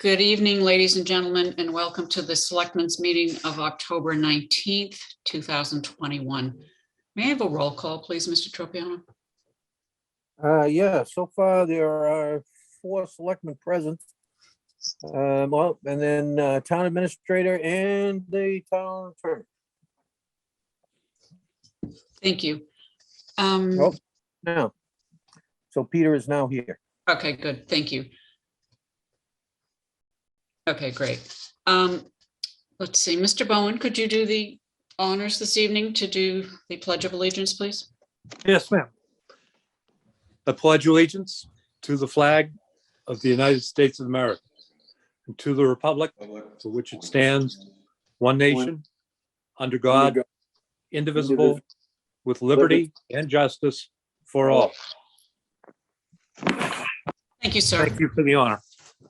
Good evening, ladies and gentlemen, and welcome to the Selectmen's meeting of October 19th, 2021. May I have a roll call, please, Mr. Tropiano? Yeah, so far there are 4 selectmen present. Well, and then town administrator and the town attorney. Thank you. Oh, now, so Peter is now here. Okay, good. Thank you. Okay, great. Let's see, Mr. Bowen, could you do the honors this evening to do the Pledge of Allegiance, please? Yes, ma'am. I pledge allegiance to the flag of the United States of America and to the republic for which it stands, one nation, under God, indivisible, with liberty and justice for all. Thank you, sir. Thank you for the honor.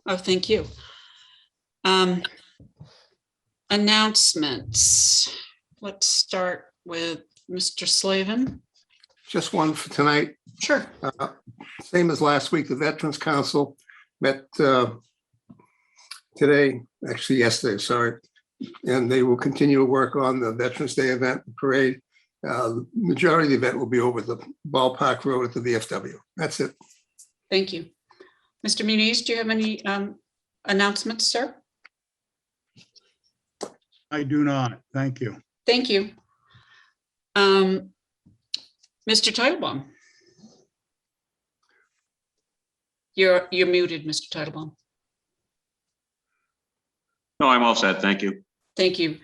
Oh, thank you. Announcements. Let's start with Mr. Slavin. Just one for tonight. Sure. Same as last week, the Veterans Council met today, actually yesterday, sorry, and they will continue to work on the Veterans Day event parade. The majority of the event will be over the Ballpark Road at the VFW. That's it. Thank you. Mr. Muniz, do you have any announcements, sir? I do not. Thank you. Thank you. Mr. Titlebaum. You're muted, Mr. Titlebaum. No, I'm all set. Thank you. Thank you.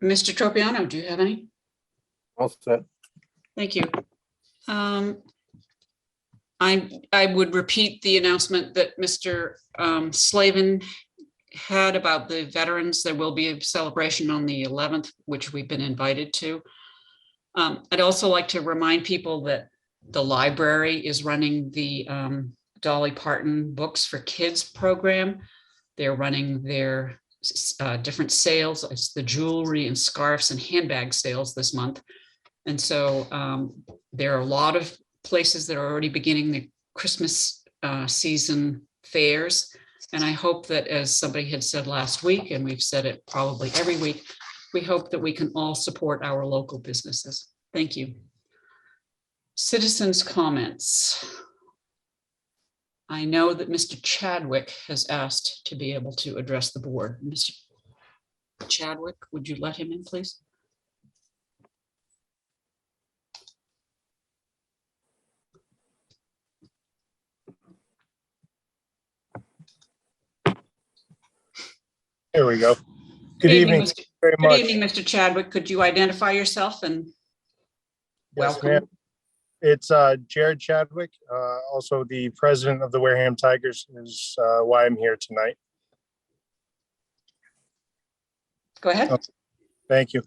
Mr. Tropiano, do you have any? All set. Thank you. I would repeat the announcement that Mr. Slavin had about the veterans. There will be a celebration on the 11th, which we've been invited to. I'd also like to remind people that the library is running the Dolly Parton Books for Kids program. They're running their different sales. It's the jewelry and scarves and handbag sales this month. And so there are a lot of places that are already beginning the Christmas season fairs. And I hope that, as somebody had said last week, and we've said it probably every week, we hope that we can all support our local businesses. Thank you. Citizens' comments. I know that Mr. Chadwick has asked to be able to address the board. Mr. Chadwick, would you let him in, please? There we go. Good evening. Mr. Very much. Good evening, Mr. Chadwick. Could you identify yourself and Yes, welcome? ma'am. It's Jared Chadwick, also the president of the Wareham Tigers, is why I'm here tonight. Go ahead. Okay. Thank you.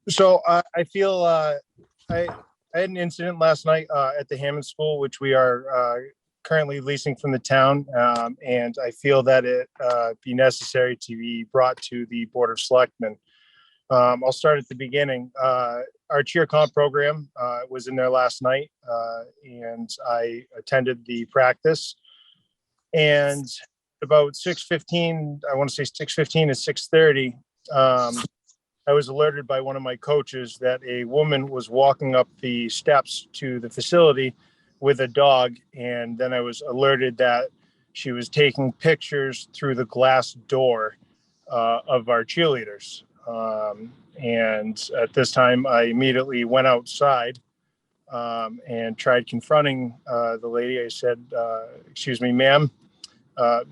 So I feel I had an incident last night at the Hammond School, which we are currently leasing from the town, and I feel that it be necessary to be brought to the Board of Selectmen. I'll start at the beginning. Our cheer comp program was in there last night, and I attended the practice. And about 6:15, I want to say 6:15 to 6:30, I was alerted by one of my coaches that a woman was walking up the steps to the facility with a dog, and then I was alerted that she was taking pictures through the glass door of our cheerleaders. And at this time, I immediately went outside and tried confronting the lady. I said, "Excuse me, ma'am.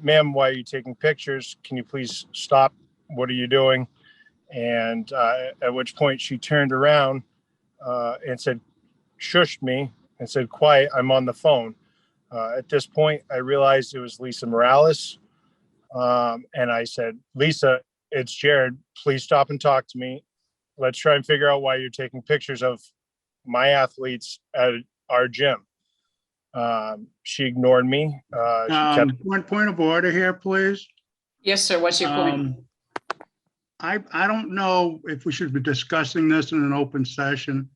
Ma'am, why are you taking pictures? Can you please stop? What are you doing?" And at which point she turned around and said, shushed me and said, "Quiet, I'm on the phone." At this point, I realized it was Lisa Morales. And I said, "Lisa, it's Jared. Please stop and talk to me. Let's try and figure out why you're taking pictures of my athletes at our gym." She ignored me. One point of order here, please. Yes, sir. What's your point? I don't know if we should be discussing this in an open session.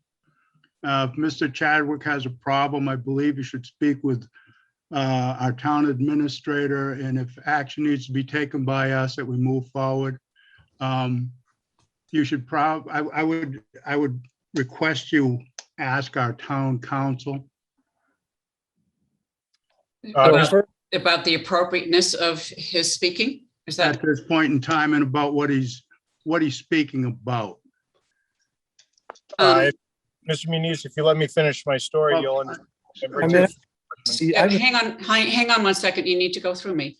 If Mr. Chadwick has a problem, I believe you should speak with our town administrator, and if action needs to be taken by us, that we move forward. You should I would request you ask our town council. About the appropriateness of his speaking? Is that? At this point in time, and about what he's speaking about. Mr. Muniz, if you let me finish my story, you'll understand. Hang on 1 second. You need to go through me.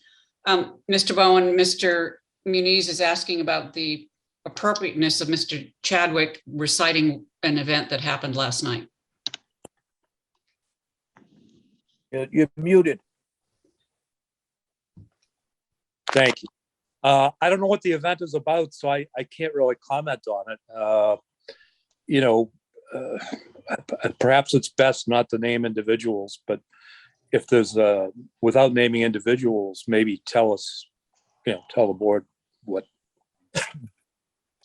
Mr. Bowen, Mr. Muniz is asking about the appropriateness of Mr. Chadwick reciting an event that happened last night. You're muted. Thank you. I don't know what the event is about, so I can't really comment on it. Perhaps it's best not to name individuals, but if there's without naming individuals, maybe tell us, tell the board what.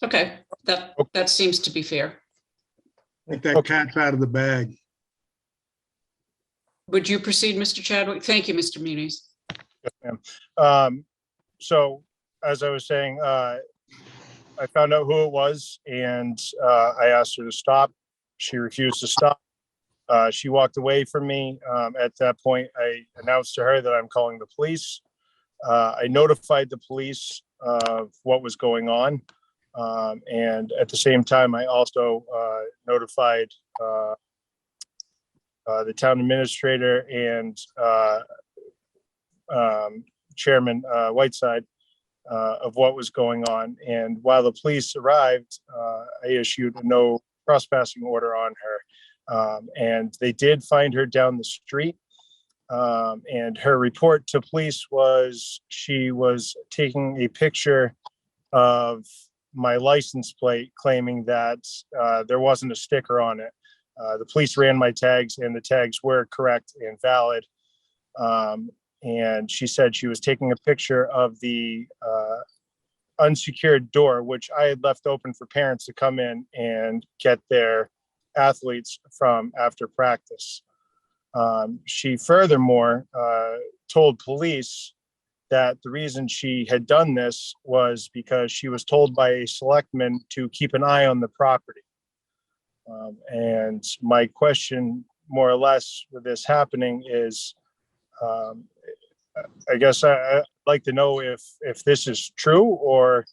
Okay, that seems to be fair. Get that cat's out of the bag. Would you proceed, Mr. Chadwick? Thank you, Mr. Muniz. Yes, ma'am. So as I was saying, I found out who it was, and I asked her to stop. She refused to stop. She walked away from me. At that point, I announced to her that I'm calling the police. I notified the police of what was going on. And at the same time, I also notified the town administrator and Chairman Whiteside of what was going on. And while the police arrived, I issued a no trespassing order on her. And they did find her down the street. And her report to police was she was taking a picture of my license plate, claiming that there wasn't a sticker on it. The police ran my tags, and the tags were correct and valid. And she said she was taking a picture of the unsecured door, which I had left open for parents to come in and get their athletes from after practice. She furthermore told police that the reason she had done this was because she was told by a selectman to keep an eye on the property. And my question, more or less, with this happening is, I guess I'd like to know if this is true, or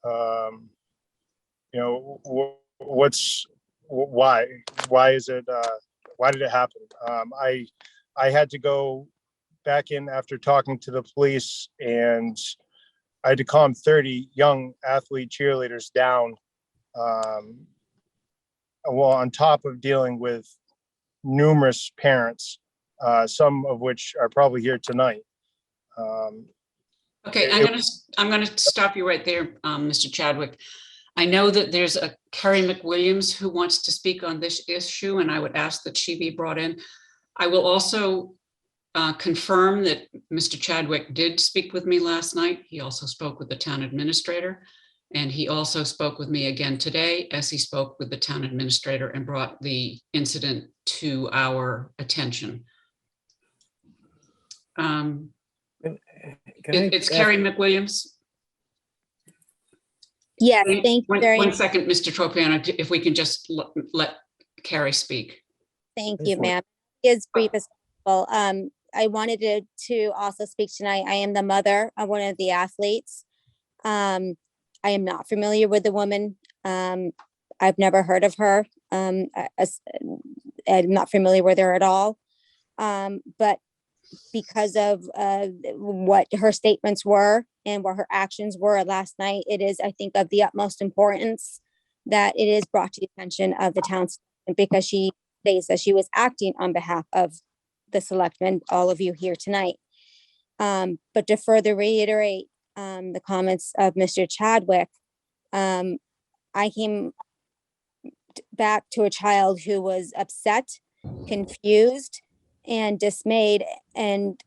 why is it? Why did it happen? I had to go back in after talking to the police, and I had to calm 30 young athlete cheerleaders down. Well, on top of dealing with numerous parents, some of which are probably here tonight. Okay, I'm gonna stop you right there, Mr. Chadwick. I know that there's a Carrie McWilliams who wants to speak on this issue, and I would ask that she be brought in. I will also confirm that Mr. Chadwick did speak with me last night. He also spoke with the town administrator, and he also spoke with me again today, as he spoke with the town administrator and brought the incident to our attention. It's Carrie McWilliams. Yes, thank you very One much. second, Mr. Tropiano, if we can just let Carrie speak. Thank you, ma'am. As brief as possible. I wanted to also speak tonight. I am the mother of one of the athletes. I am not familiar with the woman. I've never heard of her. I'm not familiar with her at all. But because of what her statements were and what her actions were last night, it is, I think, of the utmost importance that it is brought to the attention of the town, because she states that she was acting on behalf of the selectmen, all of you here tonight. But to further reiterate the comments of Mr. Chadwick, I came back to a child who was upset, confused, and dismayed, and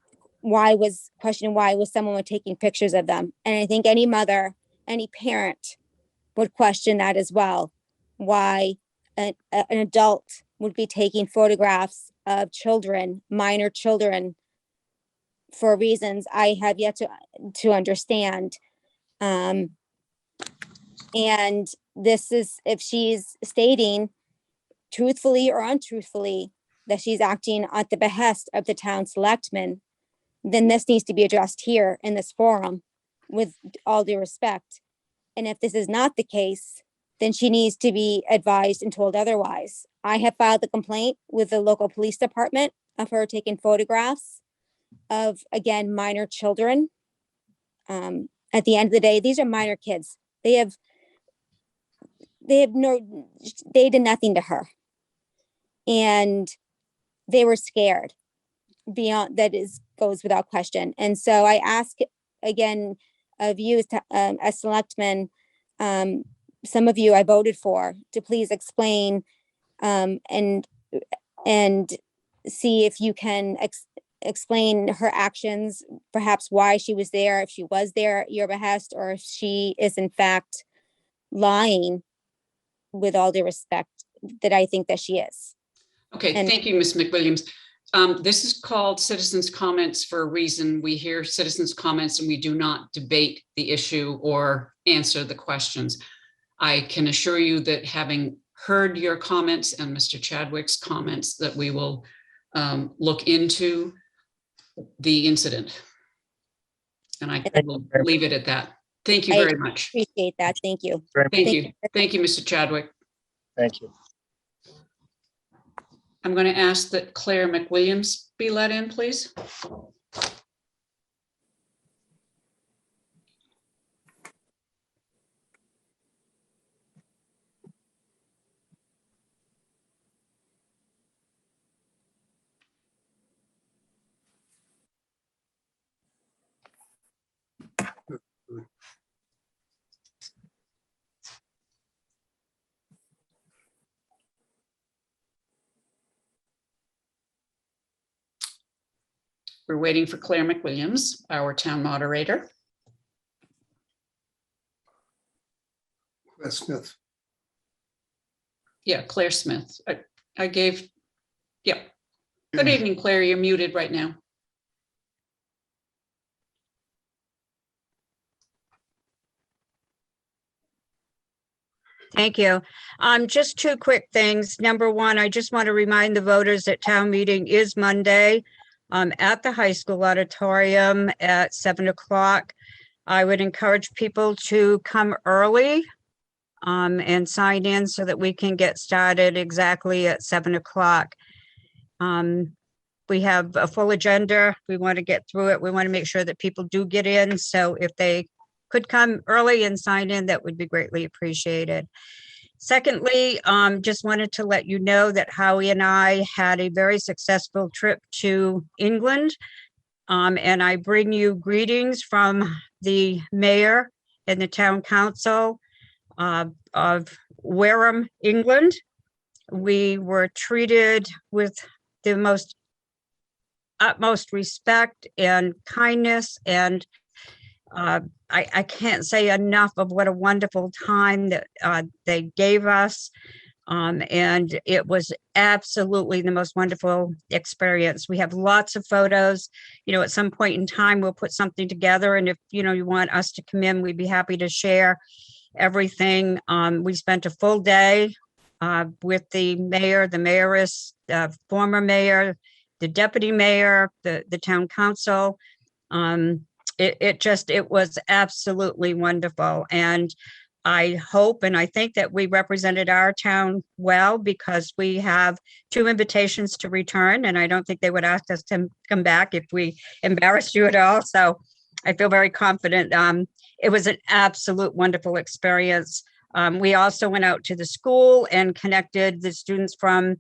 questioning why was someone taking pictures of them. And I think any mother, any parent would question that as well. Why an adult would be taking photographs of children, minor children, for reasons I have yet to understand. And this is, if she's stating truthfully or untruthfully that she's acting at the behest of the town selectmen, then this needs to be addressed here in this forum with all due respect. And if this is not the case, then she needs to be advised and told otherwise. I have filed a complaint with the local police department of her taking photographs of, again, minor children. At the end of the day, these are minor kids. They did nothing to her. And they were scared beyond, goes without question. And so I ask again of you as selectmen, some of you I voted for, to please explain and see if you can explain her actions, perhaps why she was there, if she was there at your behest, or if she is in fact lying, with all due respect, that I think that she is. Okay, And- thank you, Ms. McWilliams. This is called citizens' comments for a reason. We hear citizens' comments and we do not debate the issue or answer the questions. I can assure you that having heard your comments and Mr. Chadwick's comments, that we will look into the incident. And I will leave it at that. Thank you very much. Appreciate that. Thank you. Thank you. Thank you, Mr. Chadwick. Thank you. I'm going to ask that Claire McWilliams be let in, please. We're waiting for Claire McWilliams, our town moderator. That's Smith. Yeah, Claire Smith. I gave, yeah. Good evening, Claire. You're muted right now. Thank you. Just two quick things. Number one, I just want to remind the voters that town meeting is Monday at the high school auditorium at 7 o'clock. I would encourage people to come early and sign in so that we can get started exactly at 7 o'clock. We have a full agenda. We want to get through it. We want to make sure that people do get in. So if they could come early and sign in, that would be greatly appreciated. Secondly, just wanted to let you know that Howie and I had a very successful trip to England. And I bring you greetings from the mayor and the town council of Wareham, England. We were treated with the utmost respect and kindness, and I can't say enough of what a wonderful time that they gave us. And it was absolutely the most wonderful experience. We have lots of photos. At some point in time, we'll put something together. And if, you want us to come in, we'd be happy to share everything. We spent a full day with the mayor, the mayoress, the former mayor, the deputy mayor, the town council. It was absolutely wonderful. And I hope and I think that we represented our town well, because we have 2 invitations to return, and I don't think they would ask us to come back if we embarrassed you at all. So I feel very confident. It was an absolute wonderful experience. We also went out to the school and connected the students from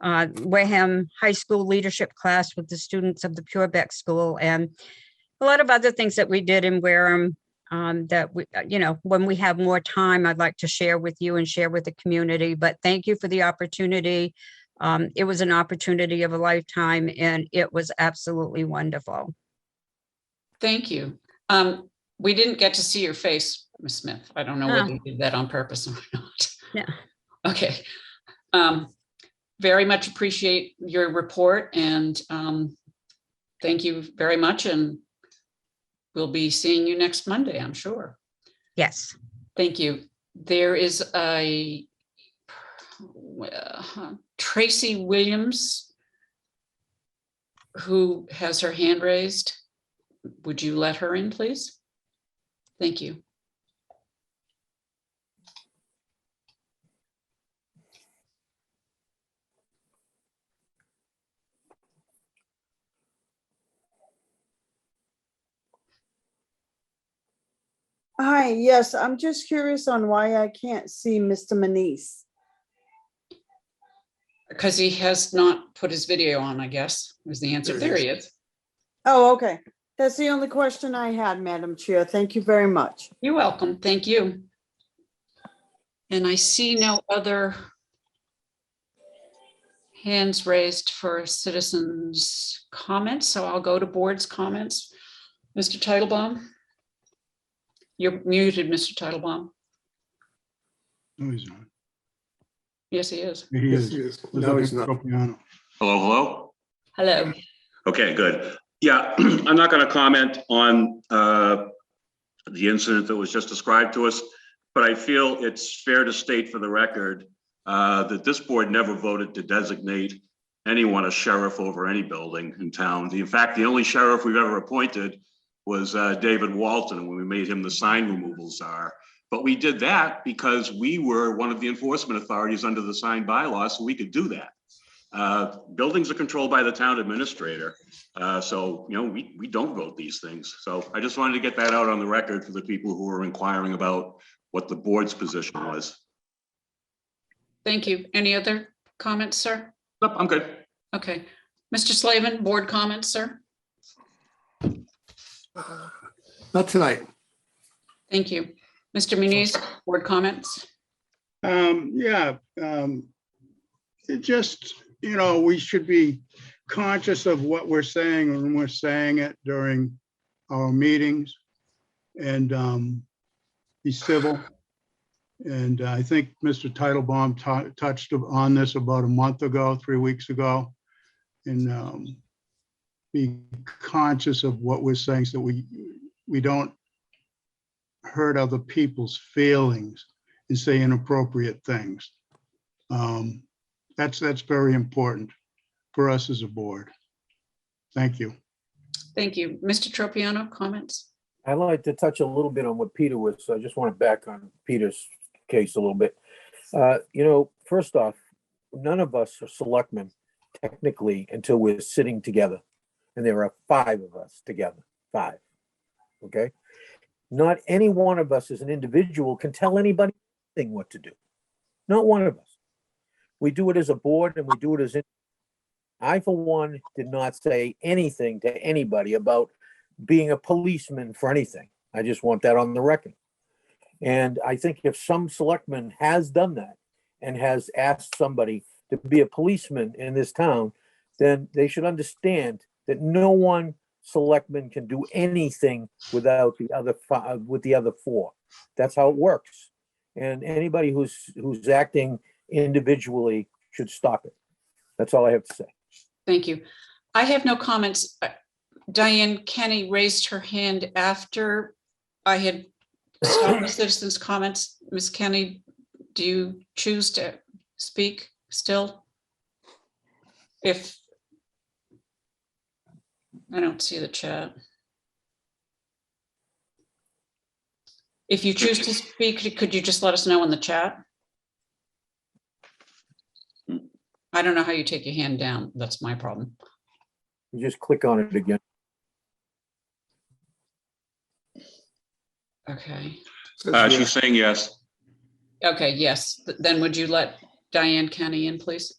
Wareham High School leadership class with the students of the Purebeck School, and a lot of other things that we did in Wareham that we, when we have more time, I'd like to share with you and share with the community. But thank you for the opportunity. It was an opportunity of a lifetime, and it was absolutely wonderful. Thank you. We didn't get to see your face, Ms. Smith. I don't know whether you did that on purpose or not. Yeah. Okay. Very much appreciate your report, and thank you very much, and we'll be seeing you next Monday, I'm sure. Yes. Thank you. There is a Tracy Williams who has her hand raised. Would you let her in, please? Thank you. Hi, yes, I'm just curious on why I can't see Mr. Manise. Because he has not put his video on, I guess, is the answer. There he is. Oh, okay. That's the only question I had, Madam Chair. Thank you very much. You're welcome. Thank you. And I see no other hands raised for citizens' comments, so I'll go to board's comments. Mr. Titlebaum? You're muted, Mr. Titlebaum. No, he's not. Yes, he is. He Yes, is. he is. Was No, looking he's for not. Tropiano. Hello, hello? Hello. Okay, good. Yeah, I'm not going to comment on the incident that was just described to us, but I feel it's fair to state for the record that this board never voted to designate anyone a sheriff over any building in town. In fact, the only sheriff we've ever appointed was David Walton when we made him the sign removal czar. But we did that because we were one of the enforcement authorities under the sign bylaw, so we could do that. Buildings are controlled by the town administrator. So, you know, we don't vote these things. So I just wanted to get that out on the record for the people who are inquiring about what the board's position was. Thank you. Any other comments, sir? Nope, I'm good. Okay. Mr. Slavin, board comments, sir? Not tonight. Thank you. Mr. Muniz, board comments? Yeah, it just, you know, we should be conscious of what we're saying when we're saying it during our meetings and be civil. And I think Mr. Titlebaum touched on this about a month ago, 3 weeks ago. And be conscious of what we're saying so we don't hurt other people's feelings and say inappropriate things. That's very important for us as a board. Thank you. Thank you. Mr. Tropiano, comments? I'd like to touch a little bit on what Peter was, I just want to back on Peter's case a little bit. You know, first off, none of us are selectmen technically until we're sitting together. And there are 5 of us together, 5, okay? Not any one of us as an individual can tell anybody anything what to do. Not one of us. We do it as a board and we do it as, I for one did not say anything to anybody about being a policeman for anything. I just want that on the record. And I think if some selectman has done that and has asked somebody to be a policeman in this town, then they should understand that no one selectman can do anything without the other with the other 4. That's how it works. And anybody who's acting individually should stop it. That's all I have to say. Thank you. I have no comments. Diane Kenny raised her hand after I had stopped the citizens' comments. Ms. Kenny, do you choose to speak still? If I don't see the chat. If you choose to speak, could you just let us know in the chat? I don't know how you take your hand down. That's my problem. You just click on it again. Okay. She's saying yes. Okay, yes. Then would you let Diane Kenny in, please?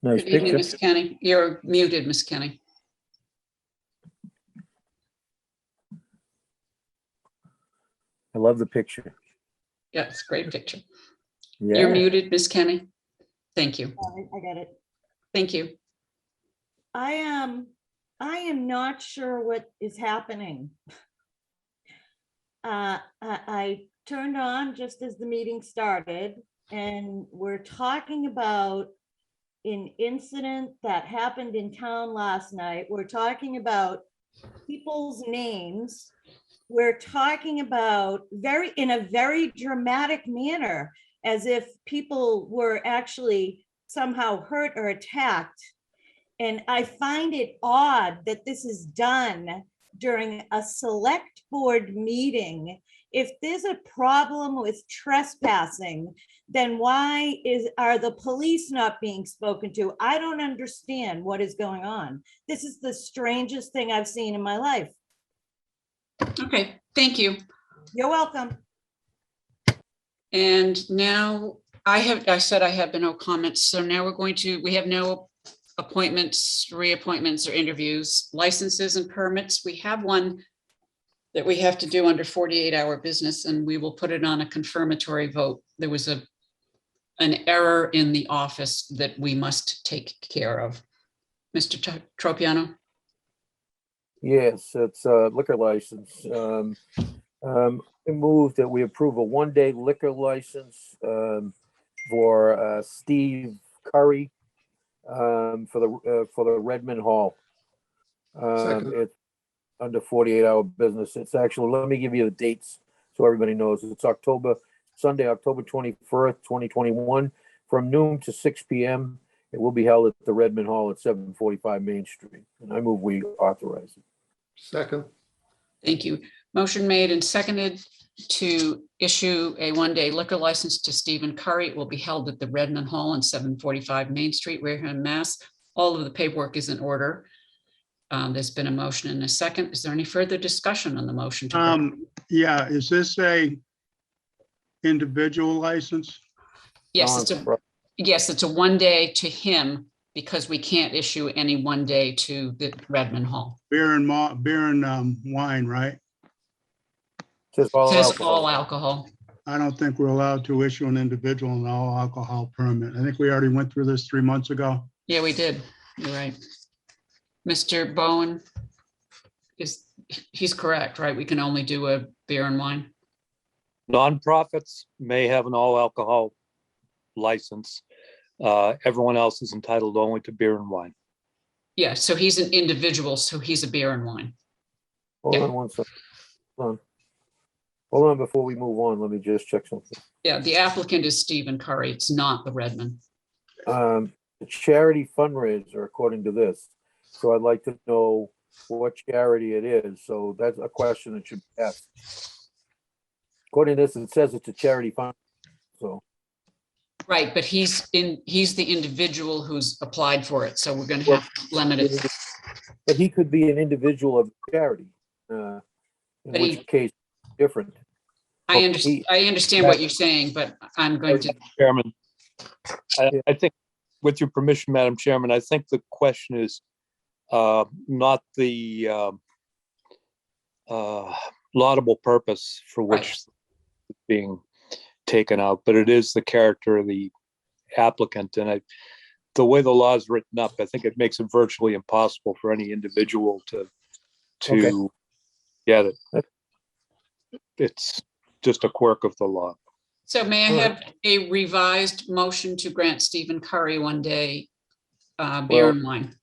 Nice Good evening, picture. Ms. Kenny. You're muted, Ms. Kenny. I love the picture. Yeah, it's a great picture. You're Yeah. muted, Ms. Kenny. Thank you. I got it. Thank you. I am not sure what is happening. I turned on just as the meeting started, and we're talking about an incident that happened in town last night. We're talking about people's names. We're talking about in a very dramatic manner, as if people were actually somehow hurt or attacked. And I find it odd that this is done during a select board meeting. If there's a problem with trespassing, then why are the police not being spoken to? I don't understand what is going on. This is the strangest thing I've seen in my life. Okay, thank you. You're welcome. And now I said I have no comments. So now we have no appointments, reappointments, or interviews, licenses and permits. We have one that we have to do under 48-hour business, and we will put it on a confirmatory vote. There was an error in the office that we must take care of. Mr. Tropiano? Yes, it's a liquor license. I move that we approve a one-day liquor license for Steve Curry for the Redmond Hall. Second. It's under 48-hour business. It's actually, let me give you the dates so everybody knows. It's Sunday, October 21st, 2021, from noon to 6 p.m. It will be held at the Redmond Hall at 745 Main Street. And I move we authorize it. Second. Thank you. Motion made and seconded to issue a one-day liquor license to Stephen Curry. It will be held at the Redmond Hall on 745 Main Street, Wareham, Mass. All of the paperwork is in order. There's been a motion and a second. Is there any further discussion on the motion? Yeah, is this a individual license? Yes, it's a one day to him because we can't issue any one day to the Redmond Hall. Beer and wine, right? Says all Says alcohol. all alcohol. I don't think we're allowed to issue an individual and all alcohol permit. I think we already went through this 3 months ago. Yeah, we did. You're right. Mr. Bowen he's correct, right? We can only do a beer and wine. Nonprofits may have an all alcohol license. Everyone else is entitled only to beer and wine. Yeah, so he's an individual, so he's a beer and wine. Hold on one second. Hold on before we move on. Let me just check something. Yeah, the applicant is Stephen Curry. It's not the Redmond. The charity fundraiser, according to this. So I'd like to know what charity it is. So that's a question that should be asked. According to this, it says it's a charity fund. So Right, but he's the individual who's applied for it, so we're going to have to limit it. but he could be an individual of charity. In But which case, different. I understand what you're saying, but I'm going to. Chairman, I think, with your permission, Madam Chairman, I think the question is not the laudable purpose for which it's being taken out, but it is the character of the applicant. And the way the law is written up, I think it makes it virtually impossible for any individual to get it. It's just a quirk of the law. So may I have a revised motion to grant Stephen Curry one day beer and wine?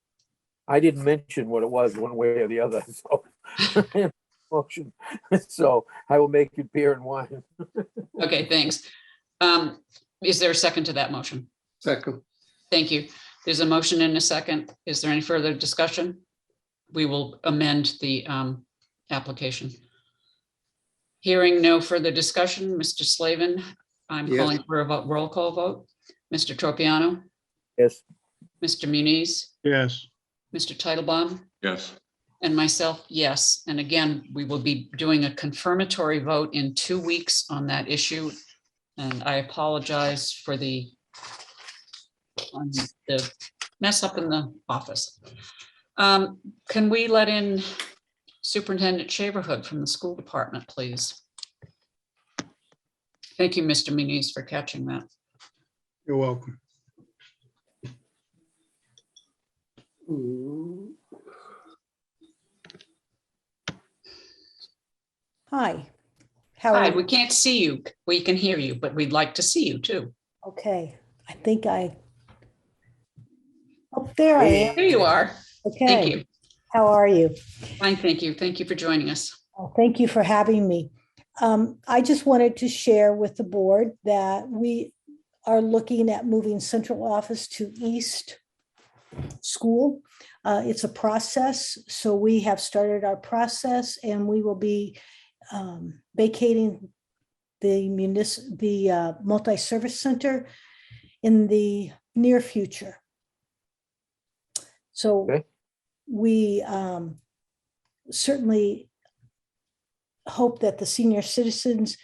I didn't mention what it was one way or the other, so motion. So I will make it beer and wine. Okay, thanks. Is there a second to that motion? Second. Thank you. There's a motion and a second. Is there any further discussion? We will amend the application. Hearing no further discussion, Mr. Slavin, I'm Yes. calling for a roll call vote. Mr. Tropiano, Yes. Mr. Muniz, Yes. Mr. Titlebaum, Yes. and myself, yes. And again, we will be doing a confirmatory vote in 2 weeks on that issue. And I apologize for the mess up in the office. Can we let in Superintendent Shaverhood from the school department, please? Thank you, Mr. Muniz, for catching that. You're welcome. Hi. How Hi, are we you? can't see you. We can hear you, but we'd like to see you too. Okay, I think oh, there I am. There you are. Thank Okay, you. how are you? Fine, thank you. Thank you for joining us. Oh, thank you for having me. I just wanted to share with the board that we are looking at moving central office to East School. It's a process, so we have started our process and we will be vacating the multi-service center in the near future. So Okay. we certainly hope that the senior citizens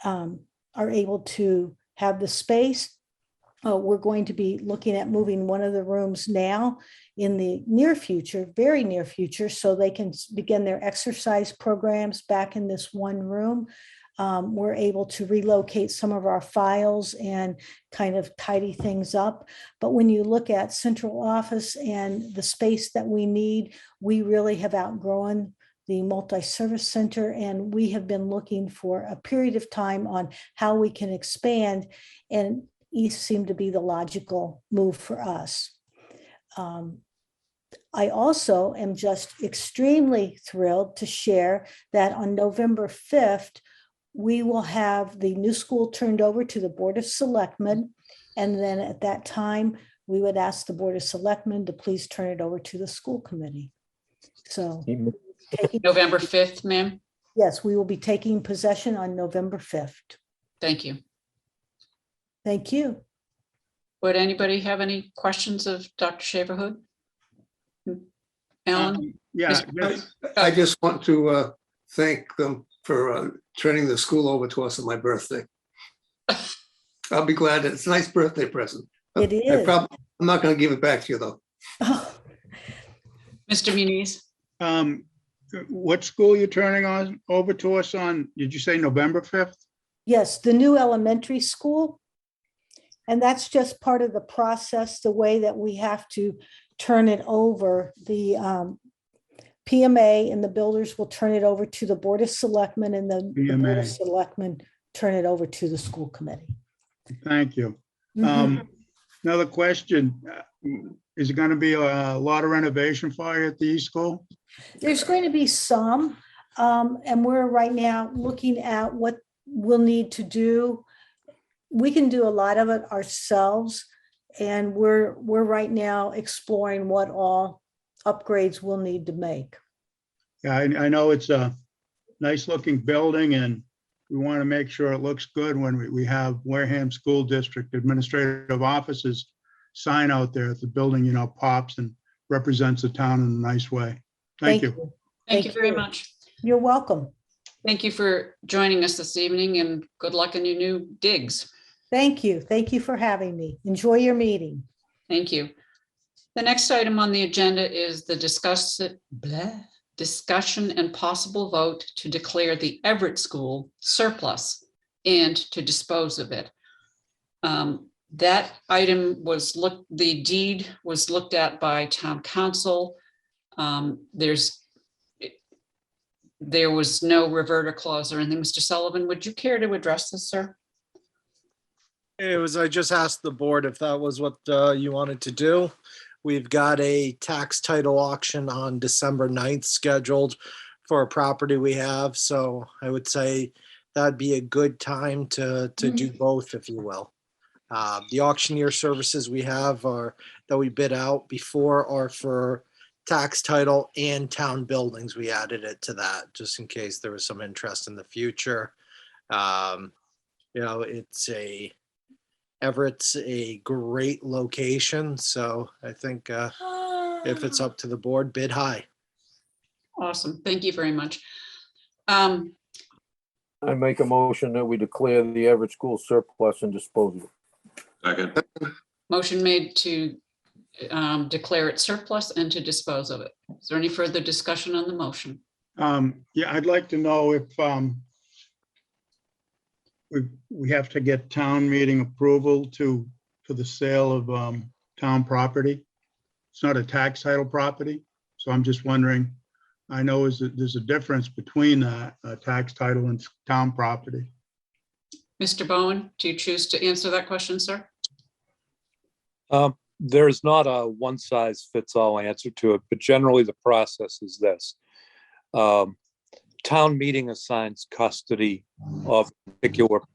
are able to have the space. We're going to be looking at moving one of the rooms now in the near future, very near future, so they can begin their exercise programs back in this one room. We're able to relocate some of our files and kind of tidy things up. But when you look at central office and the space that we need, we really have outgrown the multi-service center, and we have been looking for a period of time on how we can expand, and East seemed to be the logical move for us. I also am just extremely thrilled to share that on November 5th, we will have the new school turned over to the Board of Selectmen. And then at that time, we would ask the Board of Selectmen to please turn it over to the school committee. So November 5th, ma'am. yes, we will be taking possession on November 5th. Thank you. Thank you. Would anybody have any questions of Dr. Shaverhood? Alan? Yeah, I just want to thank them for turning the school over to us on my birthday. I'll be glad. It's a nice birthday present. It is. I'm not going to give it back to you, though. Oh, Mr. Muniz? what school you turning on over to us on? Did you say November 5th? yes, the new elementary school. And that's just part of the process, the way that we have to turn it over. The PMA and the builders will turn it over to the Board of Selectmen, and the Board of PMA. Selectmen turn it over to the school committee. Thank you. Mhm. Another question. Is it going to be a lot of renovation for you at the East School? There's going to be some, and we're right now looking at what we'll need to do. We can do a lot of it ourselves, and we're right now exploring what all upgrades we'll need to make. Yeah, I know it's a nice looking building, and we want to make sure it looks good when we have Wareham School District Administrative Offices sign out there at the building, pops and represents the town in a nice way. Thank you. Thank you very much. You're welcome. Thank you for joining us this evening, and good luck in your new digs. Thank you. Thank you for having me. Enjoy your meeting. Thank you. The next item on the agenda is the discussion and possible vote to declare the Everett School surplus and to dispose of it. That item was the deed was looked at by town council. There was no reverter clause or anything. Mr. Sullivan, would you care to address this, sir? I just asked the board if that was what you wanted to do. We've got a tax title auction on December 9th scheduled for a property we have. So I would say that'd be a good time to do both, if you will. The auctioneer services we have that we bid out before are for tax title and town buildings. We added it to that just in case there was some interest in the future. Everett's a great location, so I think if it's up to the board, bid high. Awesome. Thank you very much. I make a motion that we declare the Everett School surplus and dispose of it. Second. Motion made to declare it surplus and to dispose of it. Is there any further discussion on the motion? Yeah, I'd like to know if we have to get town meeting approval for the sale of town property. It's not a tax title property, so I'm just wondering, I know there's a difference between tax title and town property. Mr. Bowen, do you choose to answer that question, sir? There's not a one size fits all answer to it, but generally the process is this. Town meeting assigns custody of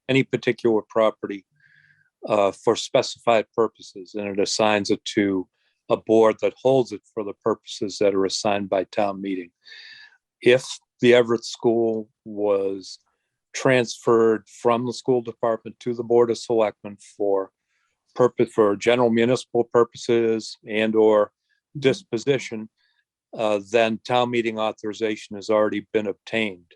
any particular property for specified purposes, and it assigns it to a board that holds it for the purposes that are assigned by town meeting. If the Everett School was transferred from the school department to the Board of Selectmen for general municipal purposes and or disposition, then town meeting authorization has already been obtained.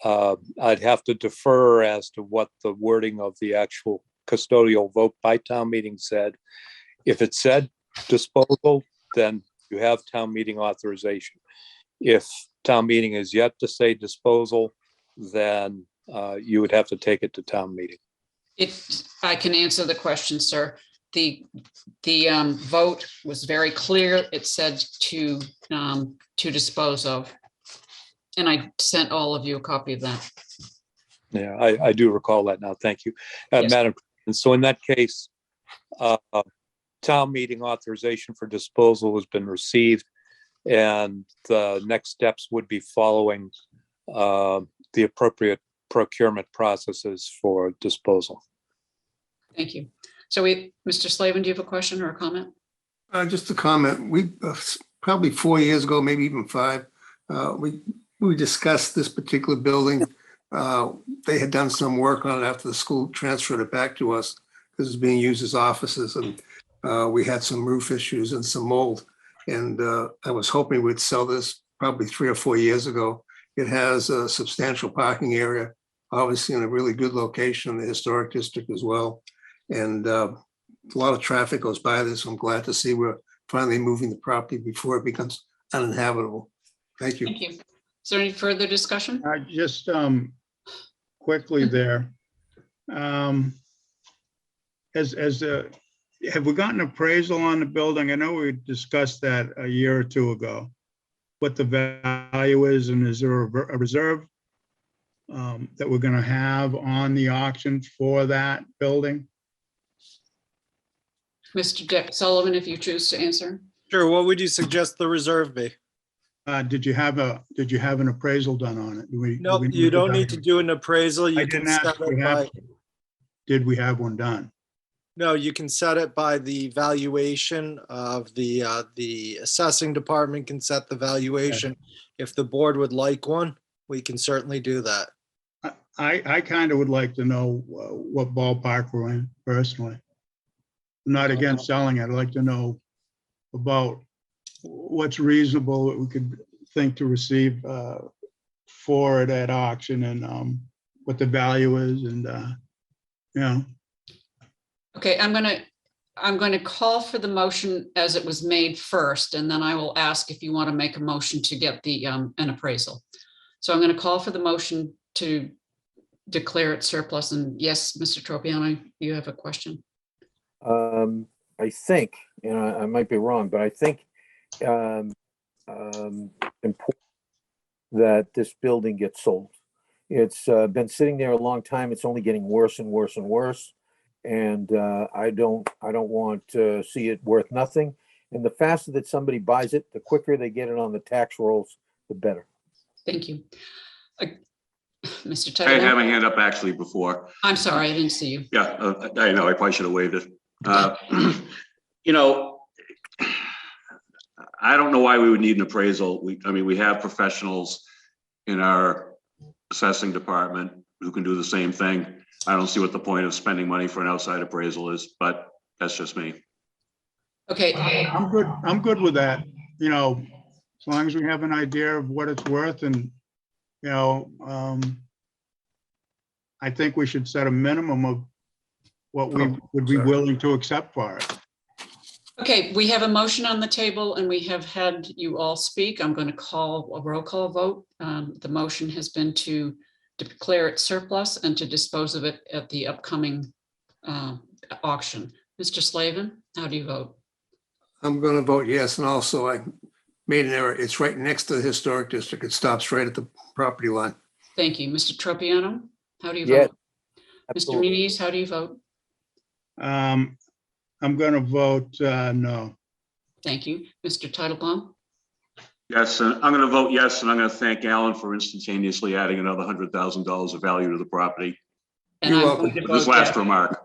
I'd have to defer as to what the wording of the actual custodial vote by town meeting said. If it said disposal, then you have town meeting authorization. If town meeting is yet to say disposal, then you would have to take it to town meeting. I can answer the question, sir. The vote was very clear. It said to dispose of. And I sent all of you a copy of that. Yeah, I do recall that now. Thank you, Yes. Madam. And so in that case, town meeting authorization for disposal has been received, and the next steps would be following the appropriate procurement processes for disposal. Thank you. So Mr. Slavin, do you have a question or a comment? Just a comment. We probably 4 years ago, maybe even 5, we discussed this particular building. They had done some work on it after the school transferred it back to us because it's being used as offices, and we had some roof issues and some mold. And I was hoping we'd sell this probably 3 or 4 years ago. It has a substantial parking area, obviously in a really good location in the historic district as well. And a lot of traffic goes by this. I'm glad to see we're finally moving the property before it becomes uninhabitable. Thank you. Thank you. Is there any further discussion? Just quickly there. Have we gotten appraisal on the building? I know we discussed that a year or two ago, what the value is, and is there a reserve that we're going to have on the auction for that building? Mr. Sullivan, if you choose to answer. Sure. What would you suggest the reserve be? Did you have an appraisal done on it? No, you don't need to do an appraisal. You can set it by, did we have one done? no, you can set it by the valuation of the assessing department can set the valuation. If the board would like one, we can certainly do that. I kind of would like to know what ballpark we're in personally. I'm not against selling it. I'd like to know about what's reasonable that we could think to receive for it at auction, and what the value is, and you know. Okay, I'm going to call for the motion as it was made first, and then I will ask if you want to make a motion to get the an appraisal. So I'm going to call for the motion to declare it surplus. And yes, Mr. Tropiano, you have a question? I think, and I might be wrong, but I think important that this building gets sold. It's been sitting there a long time. It's only getting worse and worse and worse. And I don't want to see it worth nothing. And the faster that somebody buys it, the quicker they get it on the tax rolls, the better. Thank you. Mr. I had Taylor? my hand up actually before. I'm sorry, I didn't see you. Yeah, I know, I probably should have waved it. You know, I don't know why we would need an appraisal. I mean, we have professionals in our assessing department who can do the same thing. I don't see what the point of spending money for an outside appraisal is, but that's just me. Okay. I'm good with that. You know, as long as we have an idea of what it's worth, and you know, I think we should set a minimum of what we would be willing to accept for it. Okay, we have a motion on the table and we have had you all speak. I'm going to call a roll call vote. The motion has been to declare it surplus and to dispose of it at the upcoming auction. Mr. Slavin, how do you vote? I'm going to vote yes, and also I made an error. It's right next to the historic district. It stops right at the property line. Thank you. Mr. Tropiano, how do you Yes, vote? Mr. absolutely. Muniz, how do you vote? I'm going to vote no. Thank you. Mr. Titlebaum? Yes, and I'm going to vote yes, and I'm going to thank Alan for instantaneously adding another $100,000 of value to the property. And You're I'm welcome. going to With this vote last yes. remark.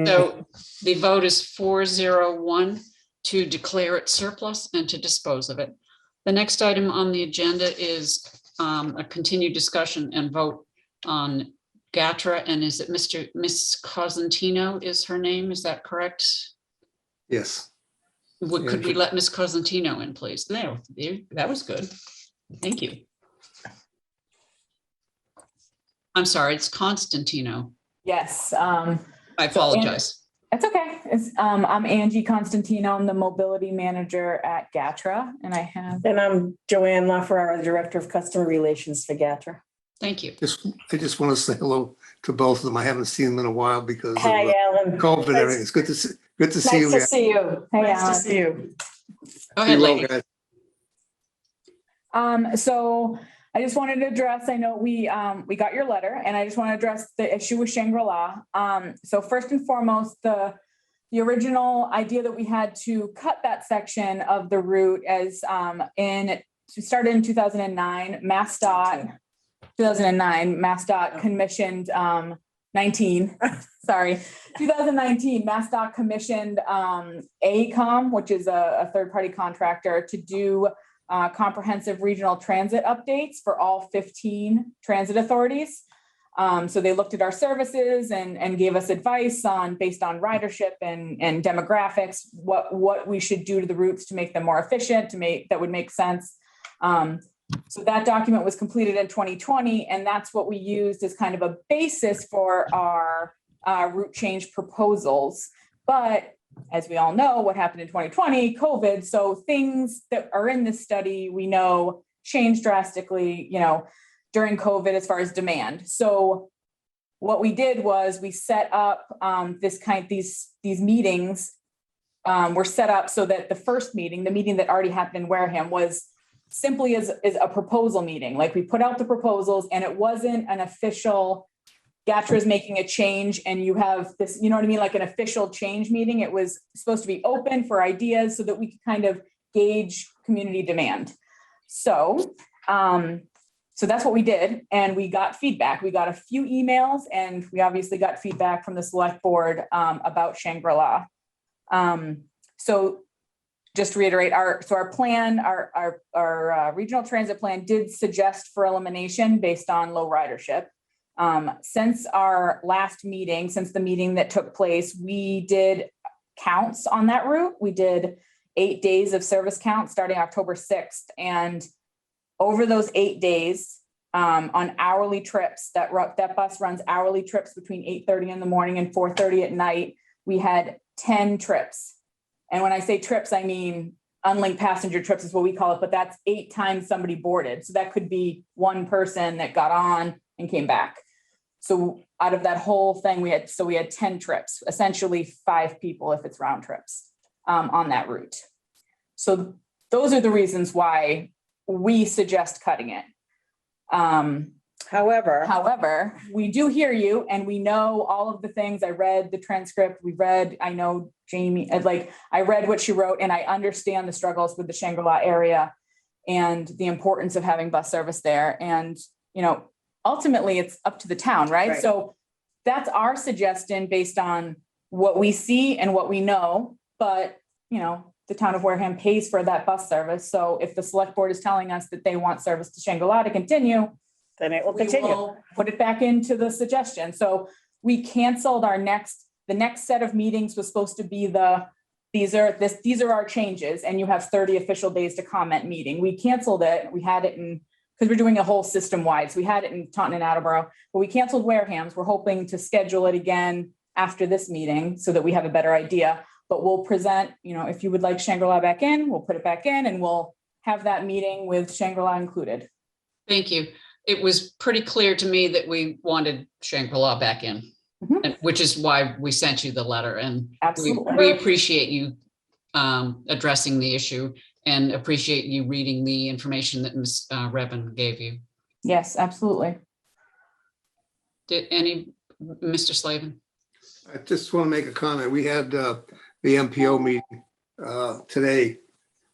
So the vote is 401 to declare it surplus and to dispose of it. The next item on the agenda is a continued discussion and vote on GATRA. And is it Miss Cosentino is her name? Is that correct? Yes. Could we let Miss Cosentino in, please? There, that was good. Thank you. I'm sorry, it's Constantino. Yes. I apologize. That's okay. I'm Angie Constantino. I'm the mobility manager at GATRA, and And I'm Joanne LaFerrara, Director of Customer Relations for GATRA. Thank you. I just want to say hello to both of them. I haven't seen them in a while because of Hi, Alan. COVID and Nice- everything. It's good to see you. Nice to see you. Hey, Nice to Alan. see you. Go Be ahead, well, lady. guys. So I just wanted to address, I know we got your letter, and I just want to address the issue with Shangri-La. So first and foremost, the original idea that we had to cut that section of the route as started in 2009, MassDOT commissioned 2019, MassDOT commissioned AECOM, which is a third-party contractor, to do comprehensive regional transit updates for all 15 transit authorities. So they looked at our services and gave us advice based on ridership and demographics, what we should do to the routes to make them more efficient, that would make sense. So that document was completed in 2020, and that's what we used as kind of a basis for our route change proposals. But as we all know, what happened in 2020, COVID. So things that are in this study, we know changed drastically, during COVID as far as demand. So what we did was we set up these meetings were set up so that the first meeting, the meeting that already happened in Wareham, was simply as a proposal meeting. Like, we put out the proposals, and it wasn't an official GATRA is making a change and you have this, you know what I mean? Like an official change meeting. It was supposed to be open for ideas so that we could kind of gauge community demand. So that's what we did. And we got feedback. We got a few emails, and we obviously got feedback from the select board about Shangri-La. So just to reiterate, our plan, our regional transit plan did suggest for elimination based on low ridership. Since our last meeting, since the meeting that took place, we did counts on that route. We did 8 days of service counts starting October 6th. And over those 8 days, on hourly trips, that bus runs hourly trips between 8:30 in the morning and 4:30 at night. We had 10 trips. And when I say trips, I mean unlinked passenger trips is what we call it, but that's 8 times somebody boarded. So that could be one person that got on and came back. So out of that whole thing, we had 10 trips, essentially 5 people if it's round trips on that route. So those are the reasons why we suggest cutting it. However, we do hear you, and we know all of the things. I read the transcript. I know Jamie, I read what she wrote, and I understand the struggles with the Shangri-La area and the importance of having bus service there. And, ultimately it's up to the town, right? So that's our suggestion based on what we see and what we know. But, the town of Wareham pays for that bus service. So if the select board is telling us that they want service to Shangri-La to continue, then it will continue. We'll put it back into the suggestion. So we canceled the next set of meetings was supposed to be these are our changes, and you have 30 official days to comment meeting. We canceled it. We had it because we're doing a whole system wide. So we had it in Taunton and Attleboro, but we canceled Wareham's. We're hoping to schedule it again after this meeting so that we have a better idea. but we'll present, if you would like Shangri-La back in, we'll put it back in and we'll have that meeting with Shangri-La included. Thank you. It was pretty clear to me that we wanted Shangri-La back in, which is why we sent you the letter. And we appreciate you addressing the issue and appreciate you reading the information that Ms. Revin gave you. Yes, absolutely. Mr. Slavin? I just want to make a comment. We had the MPO meeting today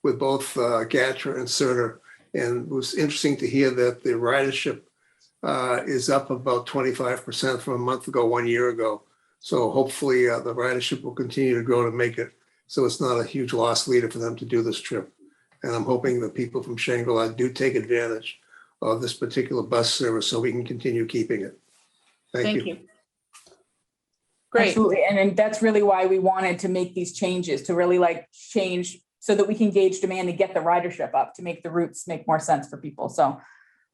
with both GATRA and CERTA, and it was interesting to hear that the ridership is up about 25% from a month ago, 1 year ago. So hopefully the ridership will continue to grow to make it so it's not a huge loss leader for them to do this trip. And I'm hoping that people from Shangri-La do take advantage of this particular bus service so we can continue keeping it. Thank you. Great. Absolutely. And that's really why we wanted to make these changes, to really change so that we can gauge demand and get the ridership up to make the routes make more sense for people. So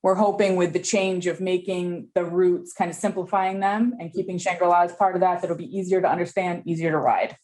we're hoping with the change of making the routes, kind of simplifying them and keeping Shangri-La as part of that, that'll be easier to understand, easier to ride.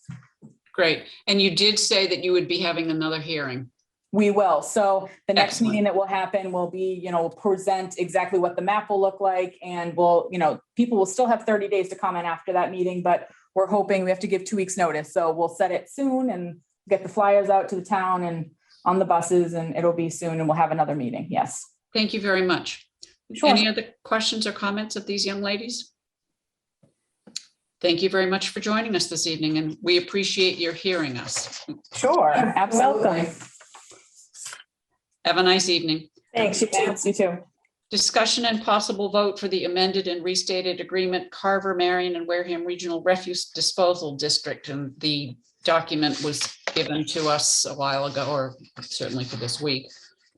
Great. And you did say that you would be having another hearing. We will. So the next meeting that will happen will be, we'll present exactly what the map will look like. And we'll, people will still have 30 days to comment after that meeting, but we're hoping we have to give 2 weeks notice. So we'll set it soon and get the flyers out to the town and on the buses, and it'll be soon and we'll have another meeting. Yes. Thank you very much. Sure. Any other questions or comments of these young ladies? Thank you very much for joining us this evening, and we appreciate your hearing us. Sure. Absolutely. Welcome. Have a nice evening. Thanks, you too. You too. Discussion and possible vote for the amended and restated agreement, Carver, Marion, and Wareham Regional Refuse Disposal District. And the document was given to us a while ago, or certainly for this week.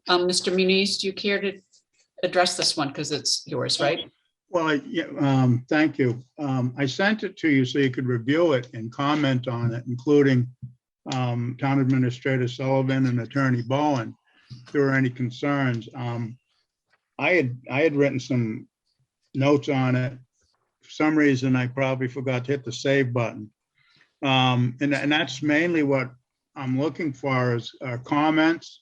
Mr. Muniz, do you care to address this one? Because it's yours, right? Well, thank you. I sent it to you so you could review it and comment on it, including Town Administrator Sullivan and Attorney Bowen. If there were any concerns. I had written some notes on it. For some reason, I probably forgot to hit the save button. And that's mainly what I'm looking for is comments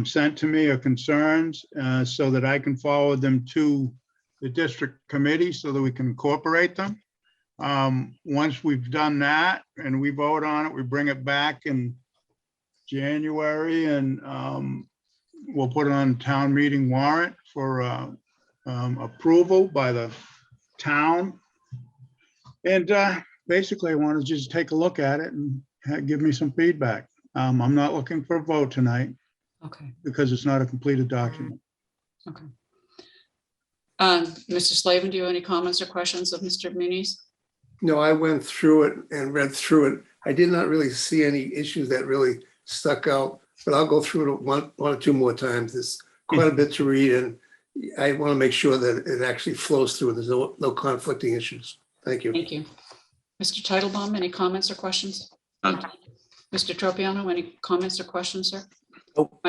sent to me or concerns so that I can forward them to the district committee so that we can incorporate them. Once we've done that and we vote on it, we bring it back in January and we'll put it on town meeting warrant for approval by the town. And basically I want to just take a look at it and give me some feedback. I'm not looking for a vote tonight. Okay. Because it's not a completed document. Okay. Mr. Slavin, do you have any comments or questions of Mr. Muniz? No, I went through it and read through it. I did not really see any issues that really stuck out, but I'll go through it one or two more times. There's quite a bit to read, and I want to make sure that it actually flows through. There's no conflicting issues. Thank you. Thank you. Mr. Titlebaum, any comments or questions? None. Mr. Tropiano, any comments or questions, sir? Nope.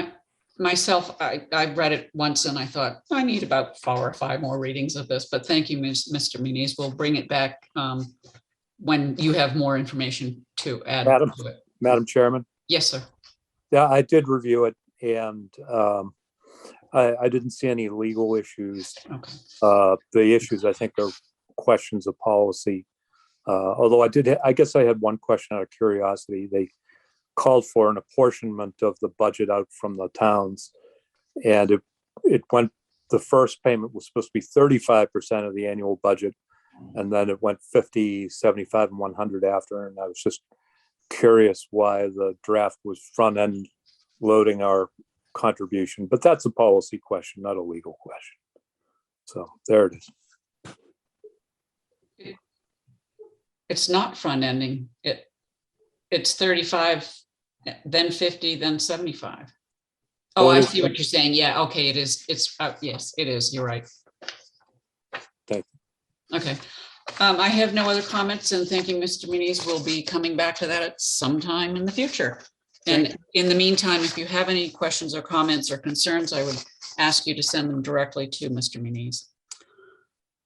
Myself, I read it once and I thought I need about 4 or 5 more readings of this, but thank you, Mr. Muniz. We'll bring it back when you have more information to add to it. Madam Chairman? Yes, sir. Yeah, I did review it and I didn't see any legal issues. Okay. The issues I think are questions of policy. Although I guess I had one question out of curiosity. They called for an apportionment of the budget out from the towns. And it went, the first payment was supposed to be 35% of the annual budget. And then it went 50, 75, and 100 after. And I was just curious why the draft was front end loading our contribution, but that's a policy question, not a legal question. So there it is. It's not front ending. It's 35, then 50, then 75. Oh, I see what you're saying. Yeah, okay, it is. It's yes, it is. You're right. Thank you. Okay. I have no other comments, and thanking Mr. Muniz. We'll be coming back to that at some time in the future. And in the meantime, if you have any questions or comments or concerns, I would ask you to send them directly to Mr. Muniz.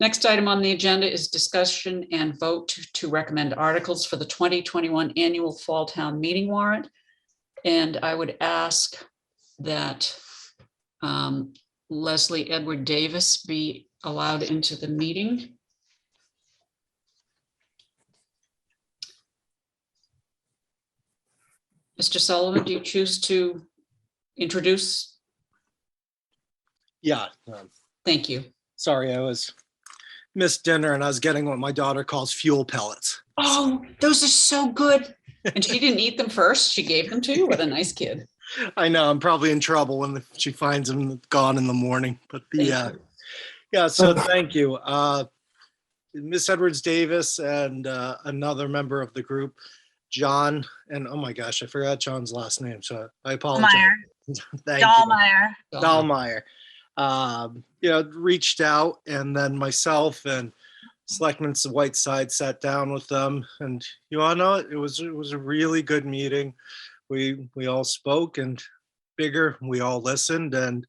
Next item on the agenda is discussion and vote to recommend articles for the 2021 annual Fall Town Meeting warrant. And I would ask that Leslie Edward Davis be allowed into the meeting. Mr. Sullivan, do you choose to introduce? Yeah. Thank you. Sorry, I was missed dinner and I was getting what my daughter calls fuel pellets. Oh, those are so good. And she didn't eat them first. She gave them to you. What a nice kid. I know I'm probably in trouble when she finds them gone in the morning, but yeah, so thank you. Miss Edwards Davis and another member of the group, John, and oh my gosh, I forgot John's last name, so I apologize. Thank Dahlmeyer. you. Dahlmeyer. Reached out, and then myself and Selectmen Whiteside sat down with them, and you all know it was a really good meeting. We all spoke, and we all listened, and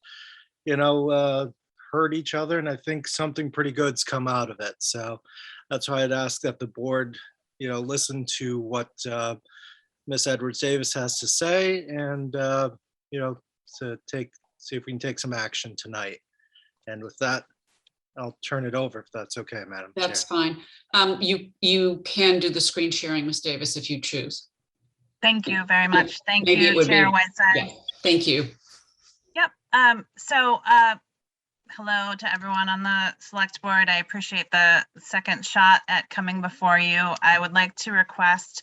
heard each other, and I think something pretty good's come out of it. So that's why I'd ask that the board listen to what Miss Edwards Davis has to say, and see if we can take some action tonight. And with that, I'll turn it over if that's okay, Madam Chair. That's fine. You can do the screen sharing, Ms. Davis, if you choose. Thank you very much. Thank Maybe it you, would Chair be- Whiteside. Yeah, thank you. Yep. Hello to everyone on the select board. I appreciate the second shot at coming before you. I would like to request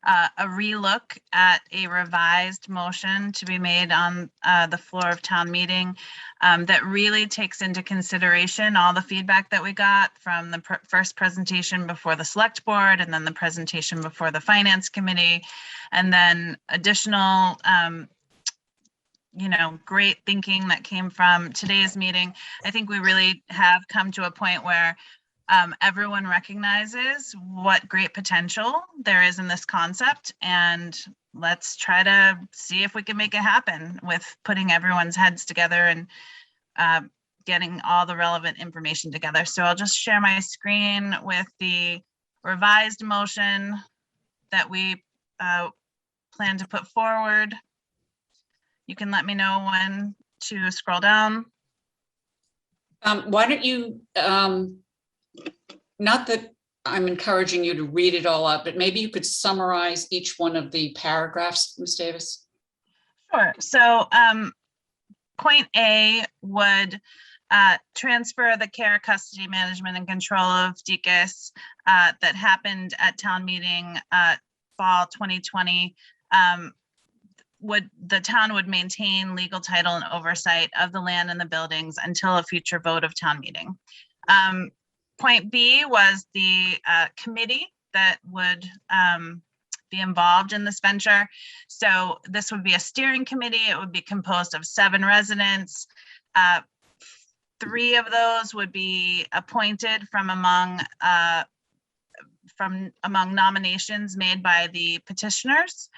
a relook at a revised motion to be made on the floor of town meeting that really takes into consideration all the feedback that we got from the first presentation before the select board, and then the presentation before the finance committee, and then additional great thinking that came from today's meeting. I think we really have come to a point where everyone recognizes what great potential there is in this concept, and let's try to see if we can make it happen with putting everyone's heads together and getting all the relevant information together. So I'll just share my screen with the revised motion that we plan to put forward. You can let me know when to scroll down. Why don't you, not that I'm encouraging you to read it all out, but maybe you could summarize each one of the paragraphs, Ms. Davis? Sure. So point A would transfer the care, custody, management, and control of DECIS that happened at town meeting fall 2020. The town would maintain legal title and oversight of the land and the buildings until a future vote of town meeting. Point B was the committee that would be involved in this venture. So this would be a steering committee. It would be composed of 7 residents. 3 of those would be appointed from among nominations made by the petitioners.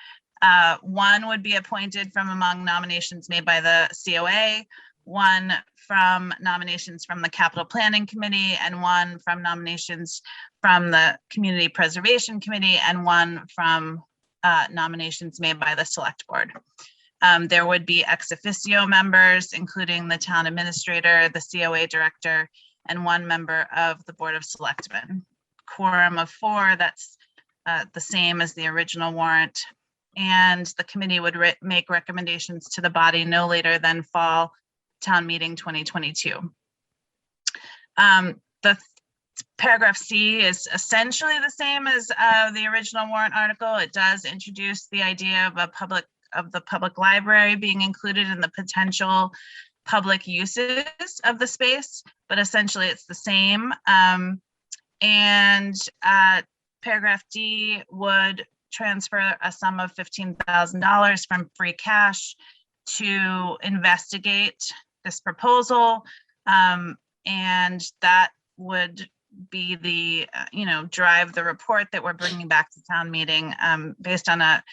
1 would be appointed from among nominations made by the COA, 1 from nominations from the Capital Planning Committee, and 1 from nominations from the Community Preservation Committee, and 1 from nominations made by the Select Board. There would be ex officio members, including the town administrator, the COA director, and 1 member of the Board of Selectmen. Quorum of 4, that's the same as the original warrant. And the committee would make recommendations to the body no later than fall town meeting 2022. The paragraph C is essentially the same as the original warrant article. It does introduce the idea of the public library being included in the potential public uses of the space, but essentially it's the same. Paragraph D would transfer a sum of $15,000 from free cash to investigate this proposal. And that would be the, drive the report that we're bringing back to town meeting based on a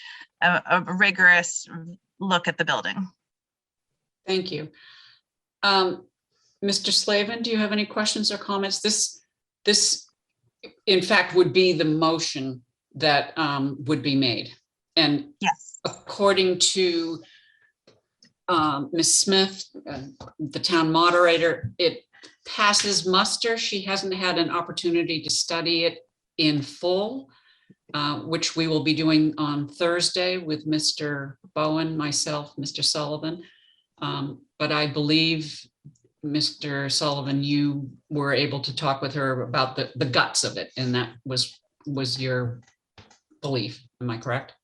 rigorous look at the building. Thank you. Mr. Slavin, do you have any questions or comments? This, in fact, would be the motion that would be made. And Yes. according to Ms. Smith, the town moderator, it passes muster. She hasn't had an opportunity to study it in full, which we will be doing on Thursday with Mr. Bowen, myself, Mr. Sullivan. But I believe, Mr. Sullivan, you were able to talk with her about the guts of it, and that was your belief. Am I correct?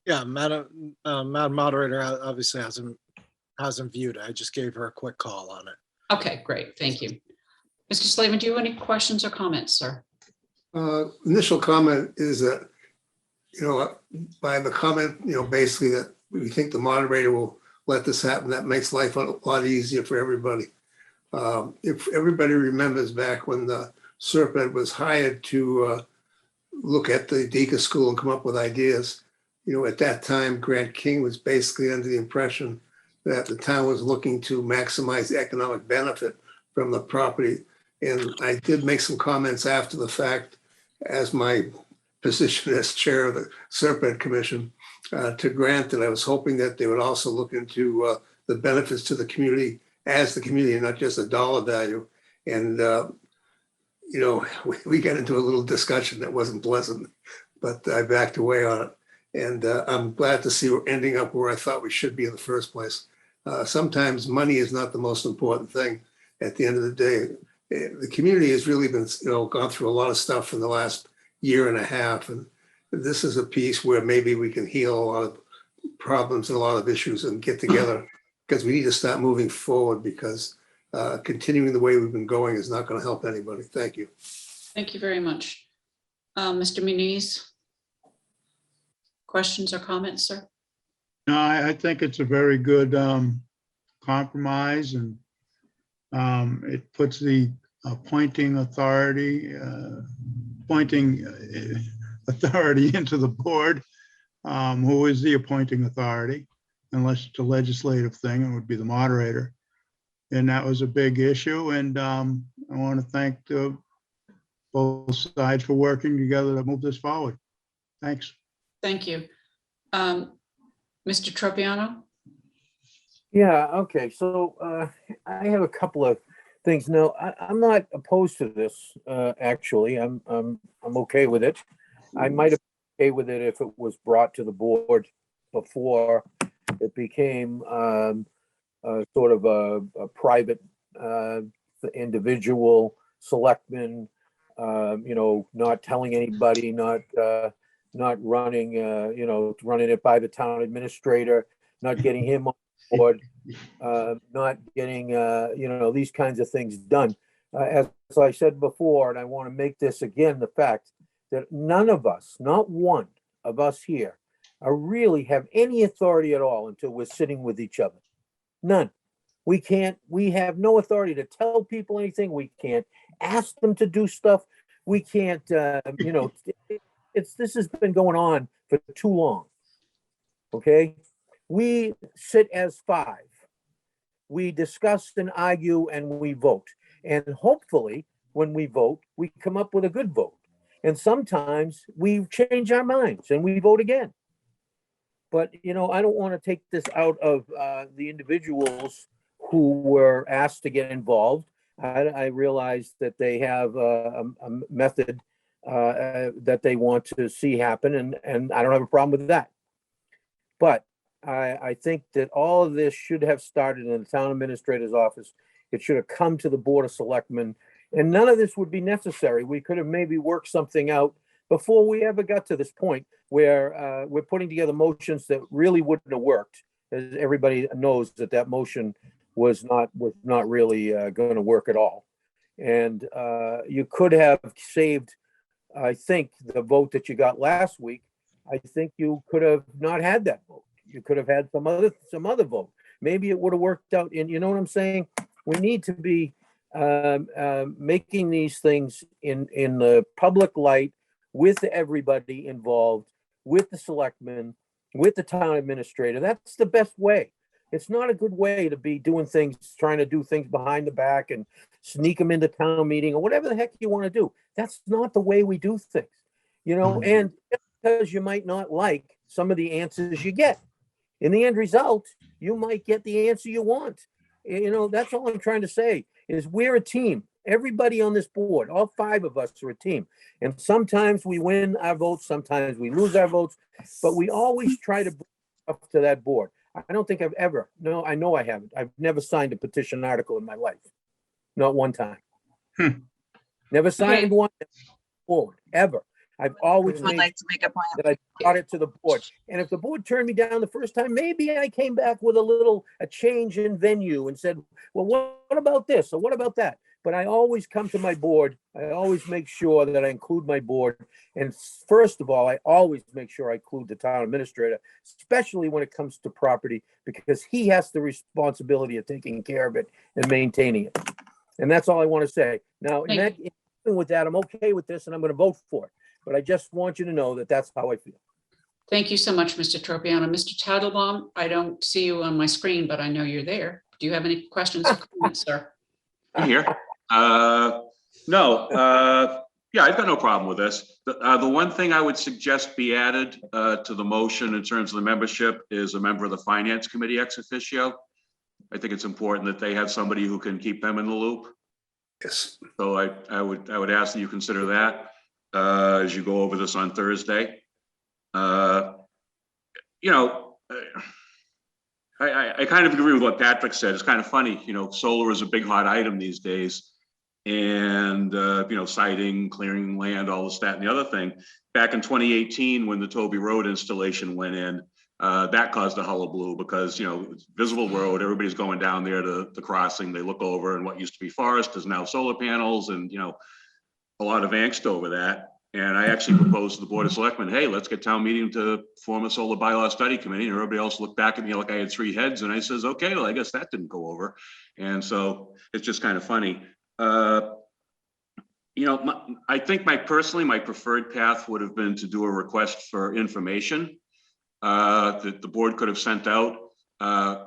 Yeah, Madam Moderator obviously hasn't viewed it. I just gave her a quick call on it. Okay, great. Thank you. Mr. Slavin, do you have any questions or comments, sir? Initial comment is that, by the comment, basically that we think the moderator will let this happen. That makes life a lot easier for everybody. If everybody remembers back when the Serpent was hired to look at the Deacon School and come up with ideas, at that time, Grant King was basically under the impression that the town was looking to maximize the economic benefit from the property. And I did make some comments after the fact, as my position as chair of the Serpent Commission, to Grant, that I was hoping that they would also look into the benefits to the community as the community, not just a dollar value. And, we got into a little discussion that wasn't pleasant, but I backed away on it. And I'm glad to see we're ending up where I thought we should be in the first place. Sometimes money is not the most important thing at the end of the day. The community has really been, gone through a lot of stuff in the last year and a half. And this is a piece where maybe we can heal a lot of problems and a lot of issues and get together, because we need to start moving forward, because continuing the way we've been going is not going to help anybody. Thank you. Thank you very much. Mr. Muniz? Questions or comments, sir? No, I think it's a very good compromise, and it puts the appointing authority into the board, who is the appointing authority, unless it's a legislative thing, it would be the moderator. And that was a big issue, and I want to thank both sides for working together to move this forward. Thanks. Thank you. Mr. Tropiano? Yeah, okay, so I have a couple of things. No, I'm not opposed to this, actually. I'm okay with it. I might have been okay with it if it was brought to the board before it became sort of a private individual selectman, not telling anybody, not running, running it by the town administrator, not getting him on board, not getting, these kinds of things done. As I said before, and I want to make this again, the fact that none of us, not one of us here, really have any authority at all until we're sitting with each other. None. We have no authority to tell people anything. We can't ask them to do stuff. We can't, this has been going on for too long. Okay. We sit as five. We discuss and argue and we vote. And hopefully when we vote, we come up with a good vote. And sometimes we change our minds and we vote again. But, I don't want to take this out of the individuals who were asked to get involved. I realize that they have a method that they want to see happen, and I don't have a problem with that. But I think that all of this should have started in the town administrator's office. It should have come to the Board of Selectmen, and none of this would be necessary. We could have maybe worked something out before we ever got to this point where we're putting together motions that really wouldn't have worked. As everybody knows that motion was not really going to work at all. And you could have saved, I think, the vote that you got last week. I think you could have not had that vote. You could have had some other vote. Maybe it would have worked out. And you know what I'm saying? We need to be making these things in the public light with everybody involved, with the selectmen, with the town administrator. That's the best way. It's not a good way to be doing things, trying to do things behind the back and sneak them into town meeting or whatever the heck you want to do. That's not the way we do things, you know, and because you might not like some of the answers you get. In the end result, you might get the answer you want. You know, that's all I'm trying to say is we're a team. Everybody on this board, all 5 of us are a team. And sometimes we win our votes, sometimes we lose our votes, but we always try to bring up to that board. I don't think I've ever, no, I know I haven't. I've never signed a petition article in my life. Not one time. Never signed one forward, ever. I've always Would made like to make a point. that I brought it to the board. And if the board turned me down the first time, maybe I came back with a change in venue and said, well, what about this? Or what about that? But I always come to my board. I always make sure that I include my board. And first of all, I always make sure I include the town administrator, especially when it comes to property, because he has the responsibility of taking care of it and maintaining it. And that's all I want to say. Now, with that, I'm okay with this and I'm going to vote for it. But I just want you to know that that's how I feel. Thank you so much, Mr. Tropiano. Mr. Titlebaum, I don't see you on my screen, but I know you're there. Do you have any questions or comments, sir? I'm here. No, yeah, I've got no problem with this. The one thing I would suggest be added to the motion in terms of the membership is a member of the Finance Committee ex officio. I think it's important that they have somebody who can keep them in the loop. Yes. So I would ask that you consider that as you go over this on Thursday. You know, I kind of agree with what Patrick said. It's kind of funny, you know, solar is a big hot item these days. And, you know, siting, clearing land, all this, that, and the other thing. Back in 2018, when the Toby Road installation went in, that caused a hullabaloo because, you know, it's visible road, everybody's going down there to the crossing. They look over and what used to be forest is now solar panels and, you know, a lot of angst over that. And I actually proposed to the Board of Selectmen, hey, let's get town meeting to form a solar bylaw study committee. And everybody else looked back at me like I had 3 heads. And I says, okay, well, I guess that didn't go over. And so it's just kind of funny. You know, I think my preferred path would have been to do a request for information that the board could have sent out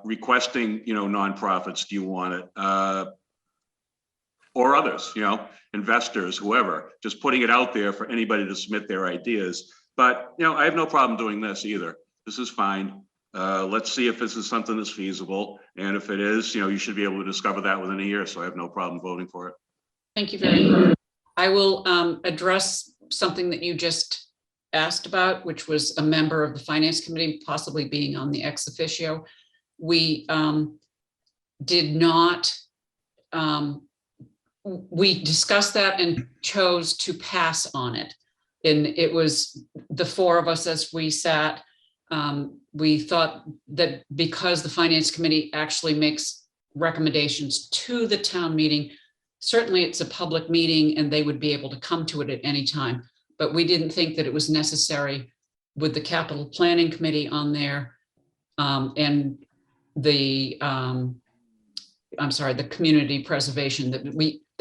requesting, you know, nonprofits, do you want it? Or others, you know, investors, whoever, just putting it out there for anybody to submit their ideas. But, you know, I have no problem doing this either. This is fine. Let's see if this is something that's feasible. And if it is, you know, you should be able to discover that within a year. So I have no problem voting for it. Thank you very much. I will address something that you just asked about, which was a member of the Finance Committee possibly being on the ex officio. We did not, we discussed that and chose to pass on it. And it was the 4 of us as we sat. We thought that because the Finance Committee actually makes recommendations to the town meeting, certainly it's a public meeting and they would be able to come to it at any time. But we didn't think that it was necessary with the Capital Planning Committee on there and the, I'm sorry, the community preservation, that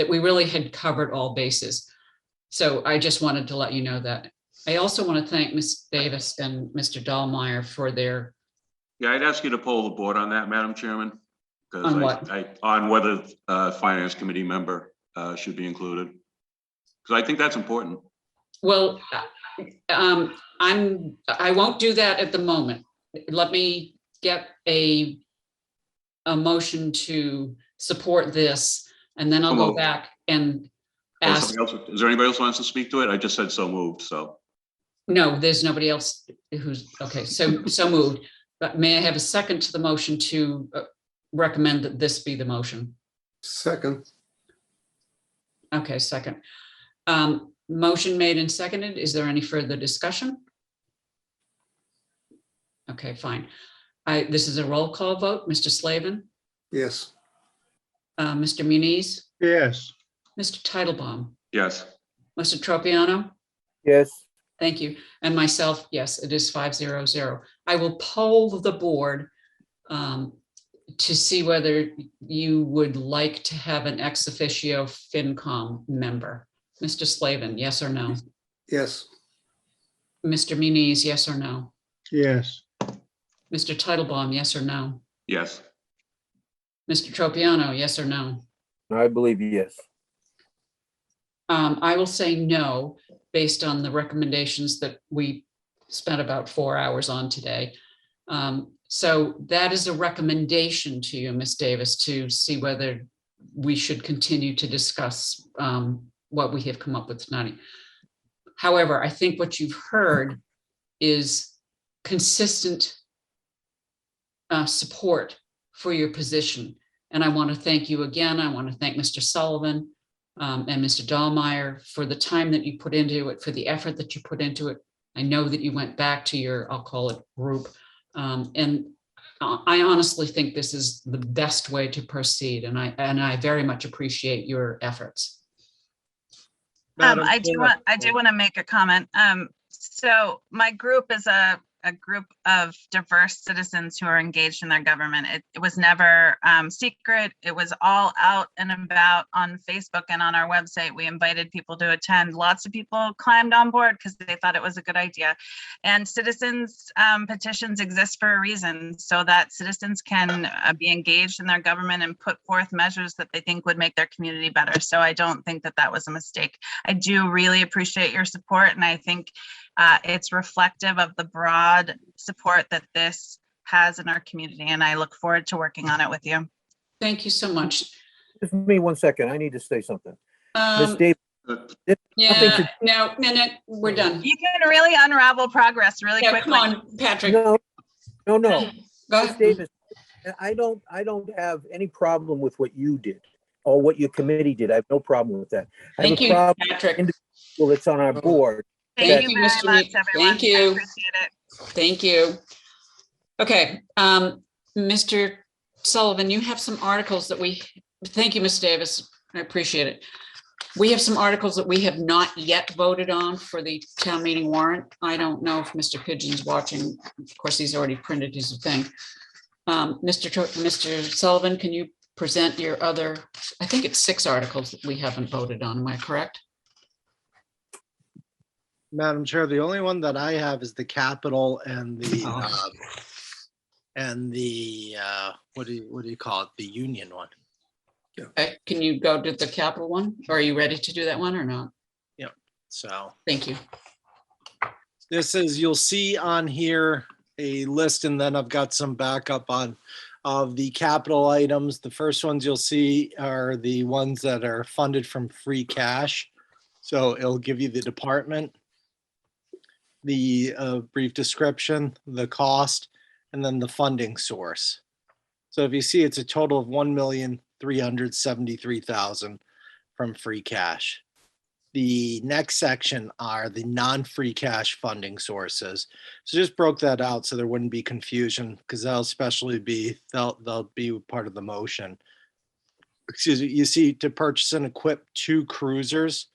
we really had covered all bases. So I just wanted to let you know that. I also want to thank Ms. Davis and Mr. Dahlmeyer for their. Yeah, I'd ask you to poll the board on that, Madam Chairman. On what? On whether a Finance Committee member should be included. Because I think that's important. Well, I won't do that at the moment. Let me get a motion to support this, and then I'll go back and ask. Is there anybody else who wants to speak to it? I just said so moved, so. No, there's nobody else who's, okay, so moved. But may I have a second to the motion to recommend that this be the motion? Second. Okay, second. Motion made and seconded. Is there any further discussion? Okay, fine. This is a roll call vote. Mr. Slavin? Yes. Mr. Muniz? Yes. Mr. Titlebaum? Yes. Mr. Tropiano? Yes. Thank you. And myself, yes, it is 500. I will poll the board to see whether you would like to have an ex officio FinCom member. Mr. Slavin, yes or no? Yes. Mr. Muniz, yes or no? Yes. Mr. Titlebaum, yes or no? Yes. Mr. Tropiano, yes or no? I believe yes. I will say no, based on the recommendations that we spent about 4 hours on today. So that is a recommendation to you, Ms. Davis, to see whether we should continue to discuss what we have come up with tonight. However, I think what you've heard is consistent support for your position. And I want to thank you again. I want to thank Mr. Sullivan and Mr. Dahlmeyer for the time that you put into it, for the effort that you put into it. I know that you went back to your, I'll call it group. And I honestly think this is the best way to proceed. And I very much appreciate your efforts. I do want to make a comment. So my group is a group of diverse citizens who are engaged in their government. It was never secret. It was all out and about on Facebook and on our website. We invited people to attend. Lots of people climbed on board because they thought it was a good idea. And citizens petitions exist for a reason, so that citizens can be engaged in their government and put forth measures that they think would make their community better. So I don't think that that was a mistake. I do really appreciate your support, and I think it's reflective of the broad support that this has in our community, and I look forward to working on it with you. Thank you so much. Just give me 1 second. I need to say something. Ms. Davis. Yeah, no, minute, we're done. You can really unravel progress really Yeah, quickly. come on, Patrick. No. Go Ms. ahead. Davis, I don't have any problem with what you did or what your committee did. I have no problem with that. Thank you, Patrick. Well, it's on our board. Thank you, very Mr. much, Meek. everyone. Thank you. I appreciate it. Thank you. Okay, Mr. Sullivan, you have some articles that thank you, Ms. Davis. I appreciate it. We have some articles that we have not yet voted on for the town meeting warrant. I don't know if Mr. Pigeon's watching. Of course, he's already printed his thing. Mr. Sullivan, can you present your other, I think it's 6 articles that we haven't voted on. Am I correct? Madam Chair, the only one that I have is the capital and the what do you call it? The union one. Can you go to the capital one? Or are you ready to do that one or not? Yep. So thank you. This is, you'll see on here a list, and then I've got some backup of the capital items. The first ones you'll see are the ones that are funded from free cash. So it'll give you the department, the brief description, the cost, and then the funding source. So if you see, it's a total of $1,373,000 from free cash. The next section are the non-free cash funding sources. So just broke that out so there wouldn't be confusion, because they'll be part of the motion. Excuse me. You see, to purchase and equip 2 cruisers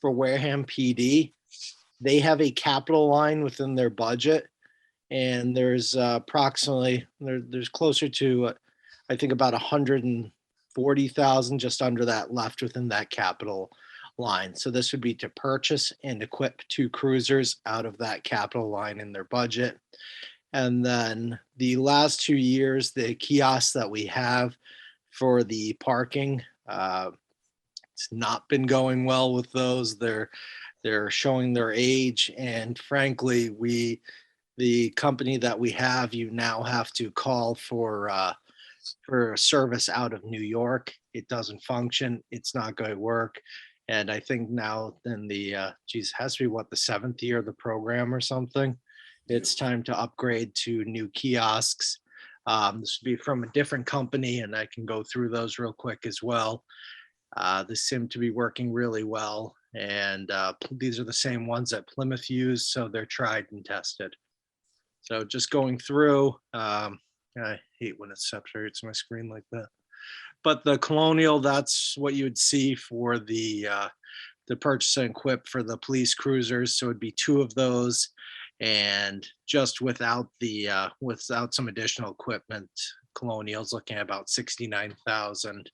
for Wareham PD. They have a capital line within their budget, and there's approximately, there's closer to, I think about 140,000, just under that, left within that capital line. So this would be to purchase and equip 2 cruisers out of that capital line in their budget. And then the last 2 years, the kiosks that we have for the parking, it's not been going well with those. They're showing their age, and frankly, the company that we have, you now have to call for a service out of New York. It doesn't function. It's not going to work. And I think now then has to be the 7th year of the program or something. It's time to upgrade to new kiosks. This would be from a different company, and I can go through those real quick as well. They seem to be working really well, and these are the same ones that Plymouth used, so they're tried and tested. So just going through, I hate when it separates my screen like that. But the Colonial, that's what you would see for the purchase and equip for the police cruisers. So it'd be 2 of those, and just without some additional equipment, Colonial's looking at about 69,000.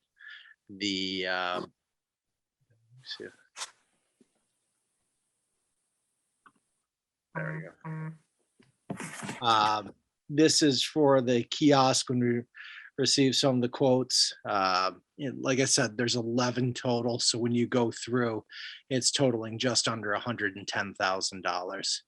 The there we go. This is for the kiosk. When received some of the quotes. Like I said, there's 11 total. So when you go through, it's totaling just under $110,000.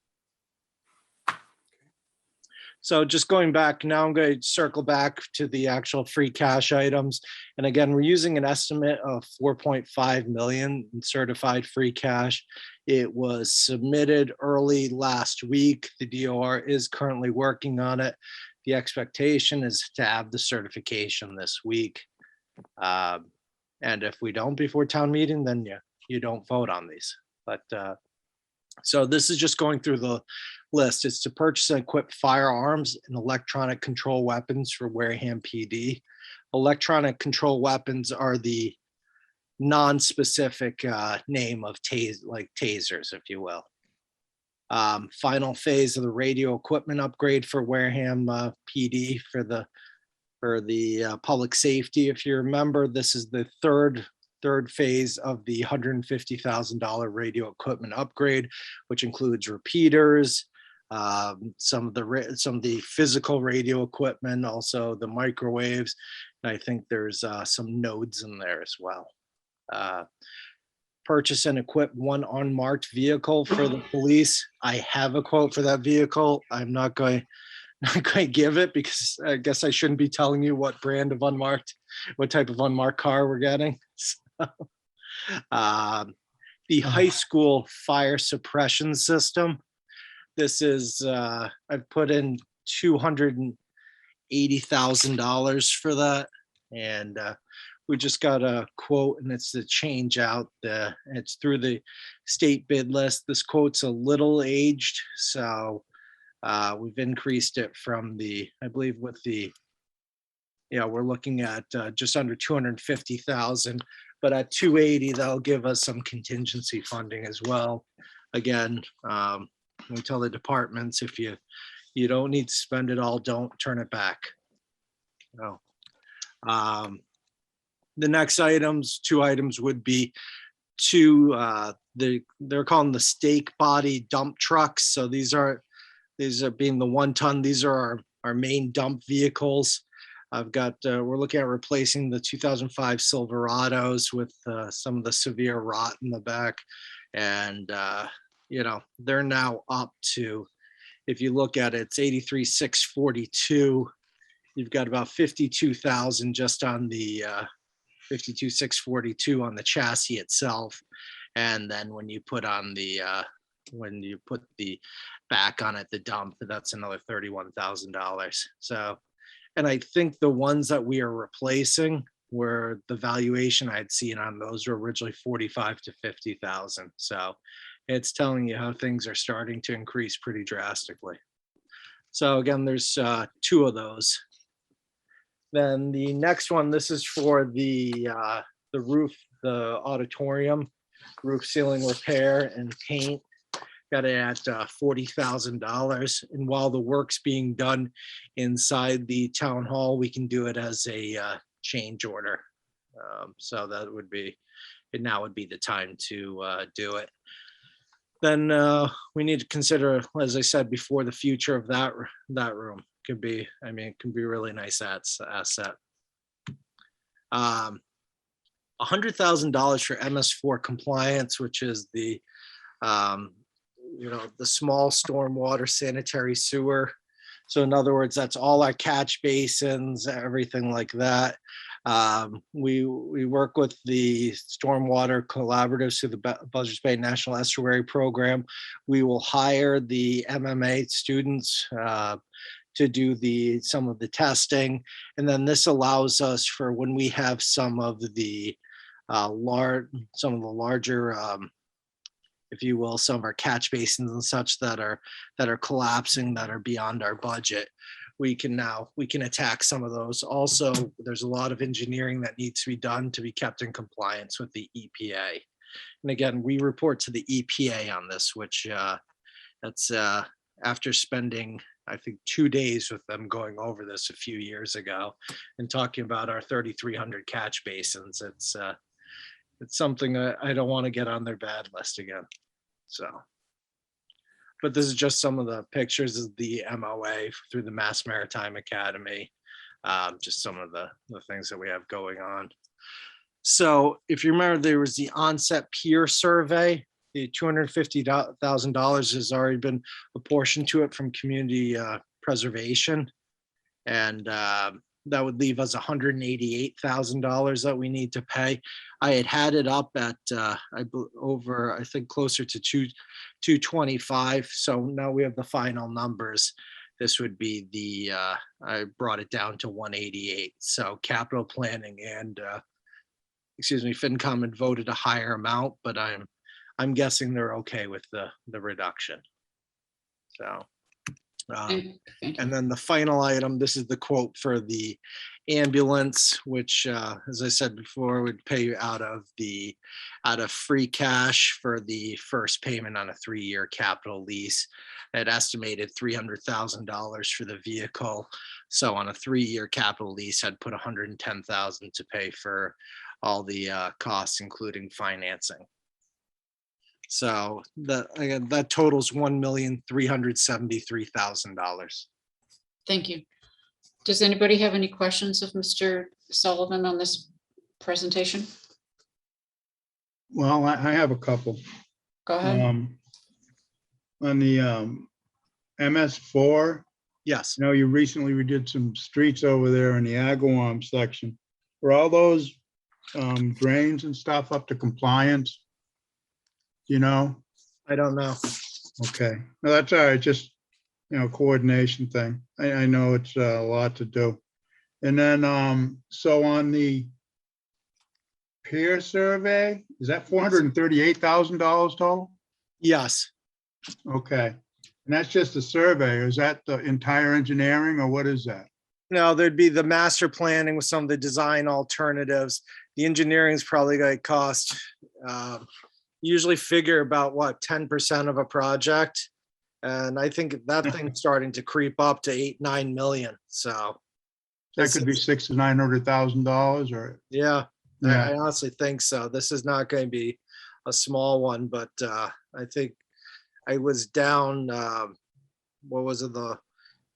So just going back now, I'm going to circle back to the actual free cash items. And again, we're using an estimate of 4.5 million in certified free cash. It was submitted early last week. The DOR is currently working on it. The expectation is to have the certification this week. And if we don't before town meeting, then you don't vote on these. But so this is just going through the list. It's to purchase and equip firearms and electronic control weapons for Wareham PD. Electronic control weapons are the non-specific name of tasers, if you will. Final phase of the radio equipment upgrade for Wareham PD for the public safety. If you remember, this is the third phase of the $150,000 radio equipment upgrade, which includes repeaters, some of the physical radio equipment, also the microwaves. And I think there's some nodes in there as well. Purchase and equip one unmarked vehicle for the police. I have a quote for that vehicle. I'm not going to give it because I guess I shouldn't be telling you what brand of what type of unmarked car we're getting. The high school fire suppression system. This is, I've put in $280,000 for that. And we just got a quote, and it's the change out. It's through the state bid list. This quote's a little aged, so we've increased it from I believe we're looking at just under 250,000, but at 280, that'll give us some contingency funding as well. Again, we tell the departments, if you don't need to spend it all, don't turn it back. The next two items would be they're calling the stake body dump trucks. So these are being the 1 ton. These are our main dump vehicles. We're looking at replacing the 2005 Silverados with some of the severe rot in the back. And, they're now up to, if you look at it, it's 83,642. You've got about 52,000 just on the 52,642 on the chassis itself. And then when you put the back on it, the dump, that's another $31,000. So, and I think the ones that we are replacing were the valuation I'd seen on those were originally 45 to 50,000. So it's telling you how things are starting to increase pretty drastically. So again, there's 2 of those. Then the next one, this is for the roof, the auditorium, roof ceiling repair and paint. Got it at $40,000. And while the work's being done inside the town hall, we can do it as a change order. So that would be, and now would be the time to do it. Then we need to consider, as I said before, the future of that room. It can be a really nice asset. $100,000 for MS4 compliance, which is the small stormwater sanitary sewer. So in other words, that's all our catch basins, everything like that. We work with the Stormwater Collaboratives through the Buzzards Bay National Estuary Program. We will hire the MMA students to do some of the testing. And then this allows us for when we have some of the larger, if you will, some of our catch basins and such that are collapsing, that are beyond our budget. We can attack some of those. Also, there's a lot of engineering that needs to be done to be kept in compliance with the EPA. And again, we report to the EPA on this, which that's after spending, I think, 2 days with them going over this a few years ago and talking about our 3,300 catch basins. It's something I don't want to get on their bad list again. So, but this is just some of the pictures of the MOA through the Mass Maritime Academy. just some of the things that we have going on. So if you remember, there was the onset pier survey. The $250,000 has already been apportioned to it from community preservation. And that would leave us $188,000 that we need to pay. I had it up at I think closer to 225. So now we have the final numbers. This would be the I brought it down to 188. So capital planning and FinCom had voted a higher amount, but I'm guessing they're okay with the reduction. So. And then the final item, this is the quote for the ambulance, which, as I said before, would pay out of free cash for the first payment on a 3-year capital lease. At estimated $300,000 for the vehicle. So on a 3-year capital lease, I'd put $110,000 to pay for all the costs, including financing. So that totals $1,373,000. Thank you. Does anybody have any questions of Mr. Sullivan on this presentation? Well, I have a couple. Go ahead. On the MS4. Yes. You know, you recently redid some streets over there in the Agawam section. Were all those drains and stuff up to compliance? You know? I don't know. Okay. No, that's all right. Just, you know, coordination thing. I know it's a lot to do. And then, so on the peer survey, is that $438,000 total? Yes. Okay. And that's just a survey. Or is that the entire engineering or what is that? No, there'd be the master planning with some of the design alternatives. The engineering is probably going to cost, usually figure about what, 10% of a project. And I think that thing's starting to creep up to 8-9 million. So that could be $600,000 to $900,000 or. Yeah, Yeah. I honestly think so. This is not going to be a small one, but I think I was down, what was it,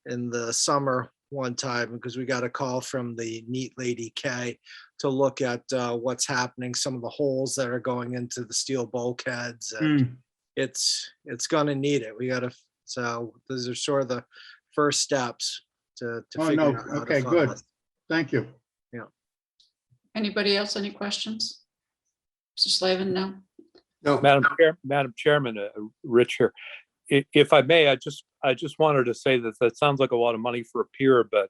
in the summer one time, because we got a call from the neat lady Kay to look at what's happening, some of the holes that are going into the steel bulkheads, and it's going to need it. We got to, so those are sort of the first steps to figure out how to okay, fund good. this. Thank you. Yeah. Anybody else, any questions? Mr. Slavin, no? No. Madam Chairman, Rich here. If I may, I just wanted to say that sounds like a lot of money for a pier, but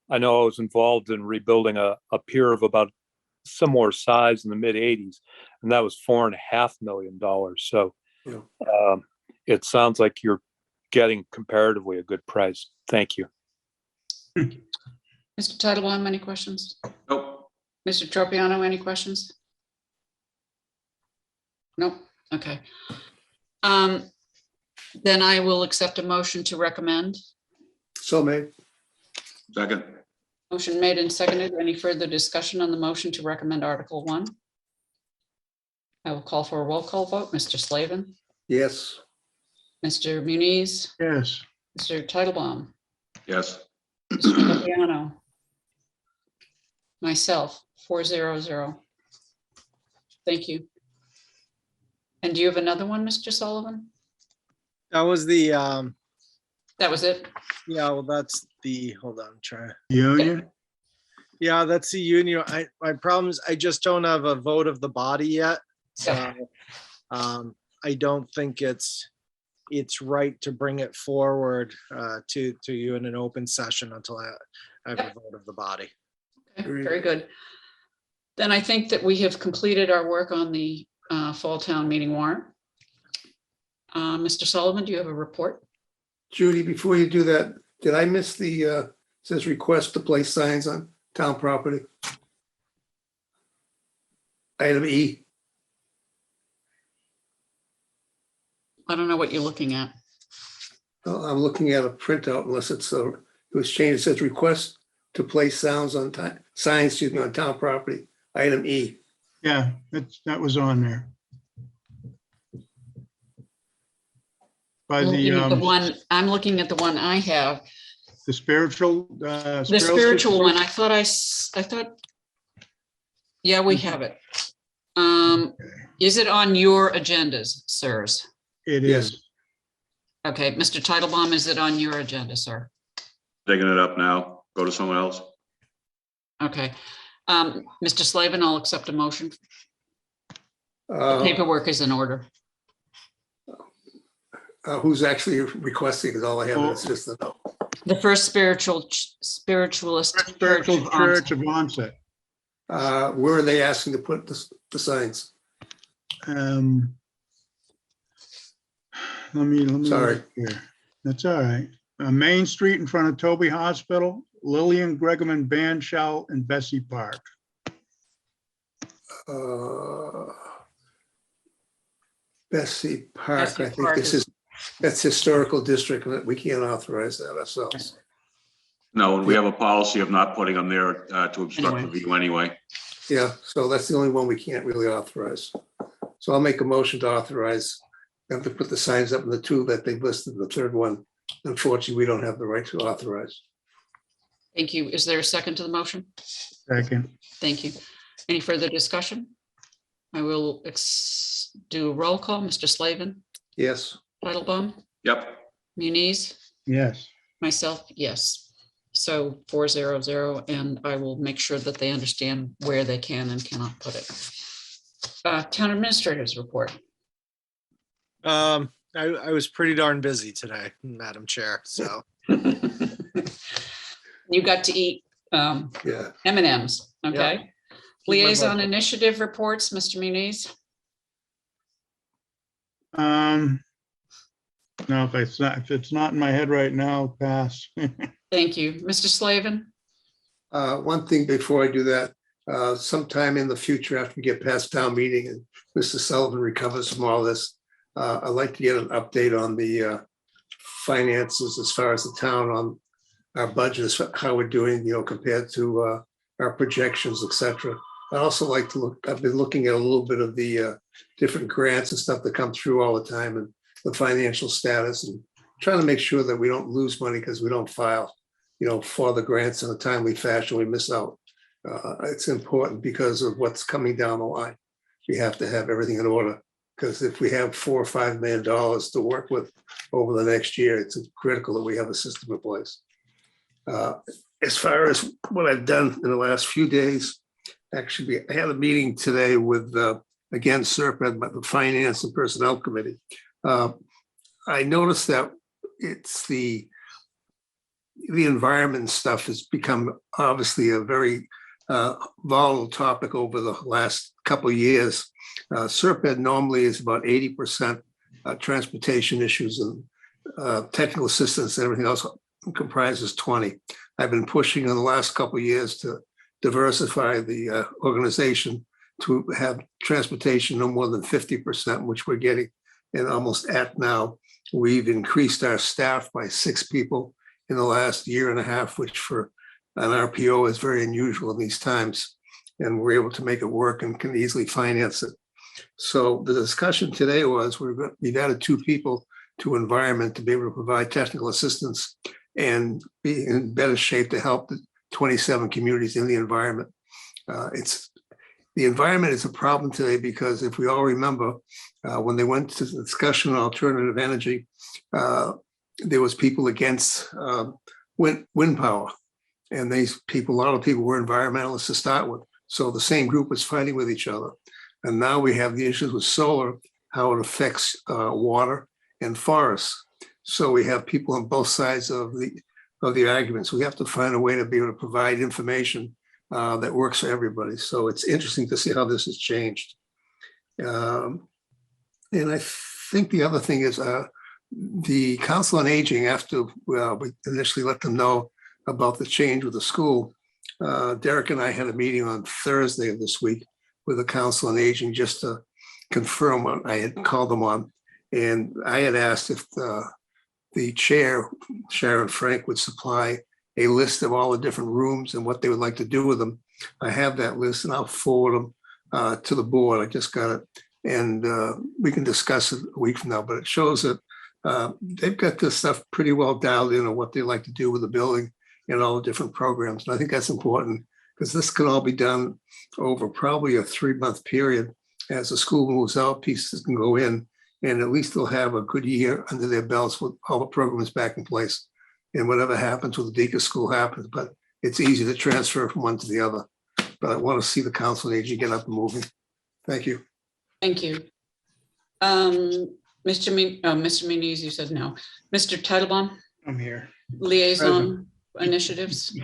I know I was involved in rebuilding a pier of about similar size in the mid '80s, and that was $4.5 million. So Yeah. It sounds like you're getting comparatively a good price. Thank you. Mr. Titlebaum, any questions? Nope. Mr. Tropiano, any questions? Nope. Okay. Then I will accept a motion to recommend. So made. Second. Motion made and seconded. Any further discussion on the motion to recommend Article 1? I will call for a roll call vote. Mr. Slavin, Yes. Mr. Muniz, Yes. Mr. Titlebaum, Yes. Mr. Tropiano, myself, 400. Thank you. And do you have another one, Mr. Sullivan? That was the, That was it? yeah, well, that's the, hold on, I'm trying. Union? Yeah, that's the union. My problem is I just don't have a vote of the body yet. So I don't think it's right to bring it forward to you in an open session until I have a vote of the body. Okay, very good. Then I think that we have completed our work on the fall town meeting warrant. Mr. Sullivan, do you have a report? Judy, before you do that, did I miss the, says request to place signs on town property? Item E. I don't know what you're looking at. Oh, I'm looking at a printout unless it's, it was changed. It says request to place signs on town property. Item E. Yeah, that was on there. By I'm looking at the the, one, I'm looking at the one I have. The spiritual. The spiritual one, I thought, yeah, we have it. Is it on your agendas, sirs? It Yes. is. Okay, Mr. Titlebaum, is it on your agenda, sir? Taking it up now. Go to someone else. Okay. Mr. Slavin, I'll accept a motion. The paperwork is in order. Who's actually requesting is all I have. It's just the The first spiritualist. Spiritual Church of Onset. where are they asking to put the signs? Let me. Sorry. look here. That's all right. Main Street in front of Toby Hospital, Lillian Gregerman Band Shell, and Bessie Park. Bessie Park, Bessie I think Park this is, that's historical district, and we can't authorize that ourselves. No, and we have a policy of not putting them there to obstruct the Anyway. view anyway. Yeah, so that's the only one we can't really authorize. So I'll make a motion to authorize them to put the signs up in the two that they've listed, the third one. Unfortunately, we don't have the right to authorize. Thank you. Is there a second to the motion? Second. Thank you. Any further discussion? I will do a roll call. Mr. Slavin, Yes, Titlebaum, Yep. Muniz, Yes. myself, yes. So 400, and I will make sure that they understand where they can and cannot put it. Town administrators report. I was pretty darn busy today, Madam Chair, so. You got to eat yeah. M&Ms, okay? my Liaison mouth. initiative reports, Mr. Muniz. No, if it's not in my head right now, pass. Thank you. Mr. Slavin? One thing before I do that, sometime in the future, after we get past town meeting and Mr. Sullivan recovers from all this, I'd like to get an update on the finances as far as the town on our budget, as how we're doing, compared to our projections, et cetera. I'd also like to look, I've been looking at a little bit of the different grants and stuff that come through all the time and the financial status, and trying to make sure that we don't lose money because we don't file, for the grants in a timely fashion. We miss out. It's important because of what's coming down the line. We have to have everything in order, because if we have $4 or $5 million to work with over the next year, it's critical that we have a system in place. As far as what I've done in the last few days, actually, I had a meeting today with, again, SERPED, but the Finance and Personnel Committee. I noticed that it's the environment stuff has become obviously a very volatile topic over the last couple of years. SERPED normally is about 80% transportation issues, and technical assistance and everything else comprises 20. I've been pushing in the last couple of years to diversify the organization to have transportation no more than 50%, which we're getting and almost at now. We've increased our staff by 6 people in the last year and a half, which for an RPO is very unusual in these times. And we're able to make it work and can easily finance it. So the discussion today was we've added 2 people to environment to be able to provide technical assistance and be in better shape to help the 27 communities in the environment. The environment is a problem today because if we all remember, when they went to the discussion on alternative energy, there was people against wind power. And a lot of people were environmentalists to start with. So the same group was fighting with each other. And now we have the issues with solar, how it affects water and forests. So we have people on both sides of the arguments. We have to find a way to be able to provide information that works for everybody. So it's interesting to see how this has changed. And I think the other thing is the Council on Aging, after we initially let them know about the change with the school, Derek and I had a meeting on Thursday of this week with the Council on Aging just to confirm what I had called them on. And I had asked if the chair, Sharon Frank, would supply a list of all the different rooms and what they would like to do with them. I have that list and I'll forward them to the board. I just got it. And we can discuss it a week from now, but it shows that They've got this stuff pretty well dialed in on what they like to do with the building and all the different programs. And I think that's important because this can all be done over probably a 3-month period. As the school moves out, pieces can go in, and at least they'll have a good year under their belts with all the programs back in place. And whatever happens with the Deacon School happens, but it's easy to transfer from one to the other. But I want to see the council and agent get up and moving. Thank you. Thank you. Mr. Muniz, you said no. Mr. Titlebaum, I'm here. liaison initiatives.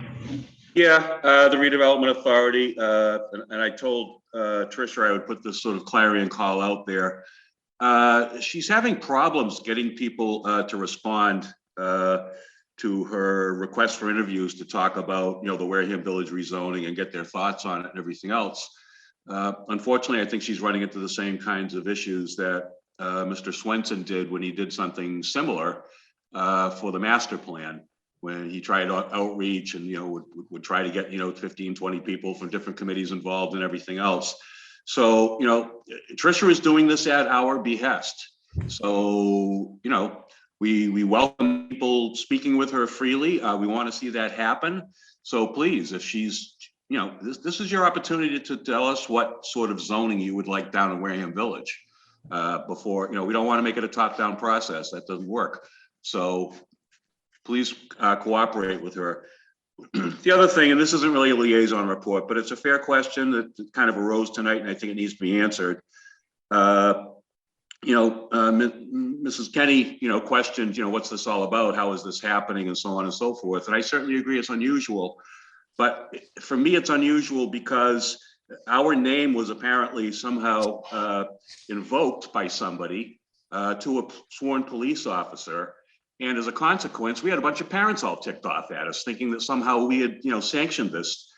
Yeah, the redevelopment authority, and I told Tricia I would put this sort of clarion call out there. She's having problems getting people to respond to her request for interviews to talk about, the Wareham Village rezoning and get their thoughts on it and everything else. Unfortunately, I think she's running into the same kinds of issues that Mr. Swenson did when he did something similar for the master plan, when he tried outreach and, would try to get, 15, 20 people from different committees involved and everything else. So, Tricia is doing this at our behest. So, we welcome people speaking with her freely. We want to see that happen. So please, if she's, this is your opportunity to tell us what sort of zoning you would like down in Wareham Village before, we don't want to make it a top-down process. That doesn't work. So please cooperate with her. The other thing, and this isn't really a liaison report, but it's a fair question that kind of arose tonight, and I think it needs to be answered. Mrs. Kenny, questioned, what's this all about? How is this happening? And so on and so forth. And I certainly agree it's unusual. But for me, it's unusual because our name was apparently somehow invoked by somebody to a sworn police officer. And as a consequence, we had a bunch of parents all ticked off at us, thinking that somehow we had, sanctioned this,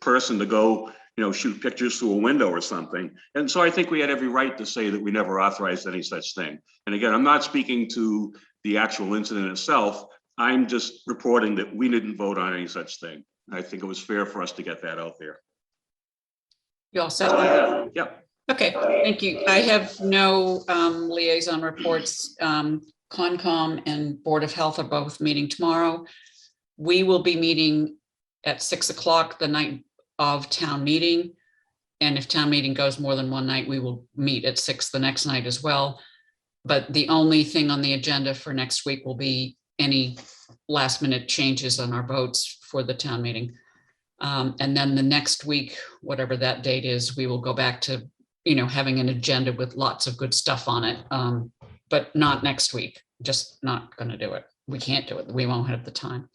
person to go, shoot pictures through a window or something. And so I think we had every right to say that we never authorized any such thing. And again, I'm not speaking to the actual incident itself. I'm just reporting that we didn't vote on any such thing. I think it was fair for us to get that out there. You all set? Yep. Okay, thank you. I have no liaison reports. Concom and Board of Health are both meeting tomorrow. We will be meeting at 6 o'clock the night of town meeting. And if town meeting goes more than one night, we will meet at 6 the next night as well. But the only thing on the agenda for next week will be any last minute changes on our votes for the town meeting. And then the next week, whatever that date is, we will go back to having an agenda with lots of good stuff on it, but not next week. Just not going to do it. We can't do it. We won't have the time.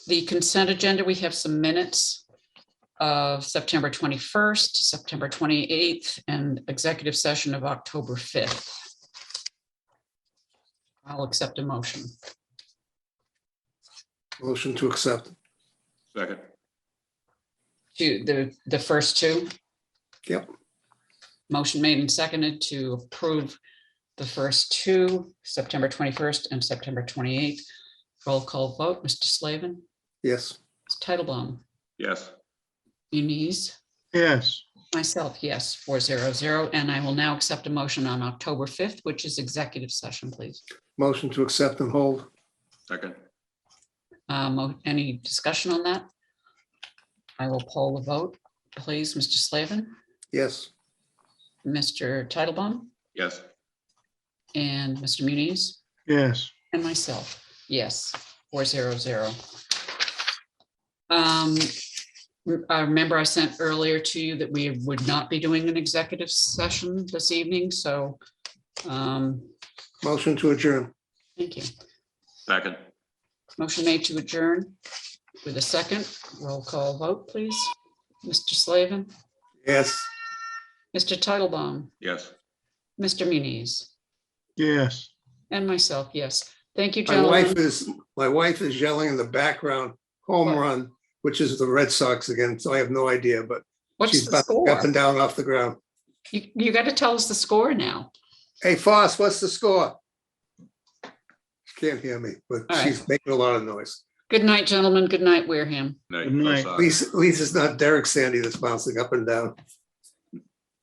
The consent agenda, we have some minutes of September 21st, September 28th, and executive session of October 5th. I'll accept a motion. Motion to accept. Second. To the first two. Yep. Motion made and seconded to approve the first two, September 21st and September 28th. Roll call vote, Mr. Slavin. Yes. Ms. Titlebaum. Yes. Muniz. Yes. Myself, yes, 400. And I will now accept a motion on October 5th, which is executive session, please. Motion to accept and hold. Second. Any discussion on that? I will poll the vote, please. Mr. Slavin. Yes. Mr. Titlebaum. Yes. And Mr. Muniz. Yes. And myself, yes, 400. I remember I sent earlier to you that we would not be doing an executive session this evening, so. Motion to adjourn. Thank you. Second. Motion made to adjourn with a second. Roll call vote, please. Mr. Slavin. Yes. Mr. Titlebaum. Yes. Mr. Muniz. Yes. And myself, yes. Thank you, My gentlemen. wife is yelling in the background, home run, which is the Red Sox again. So I have no idea, but What's she's the bouncing score? up and down off the ground. You got to tell us the score now. Hey, Foss, what's the score? She can't hear me, but All right. she's making a lot of noise. Good night, gentlemen. Good night, Wareham. Night. Good night. At least it's not Derek Sandy that's bouncing up and down.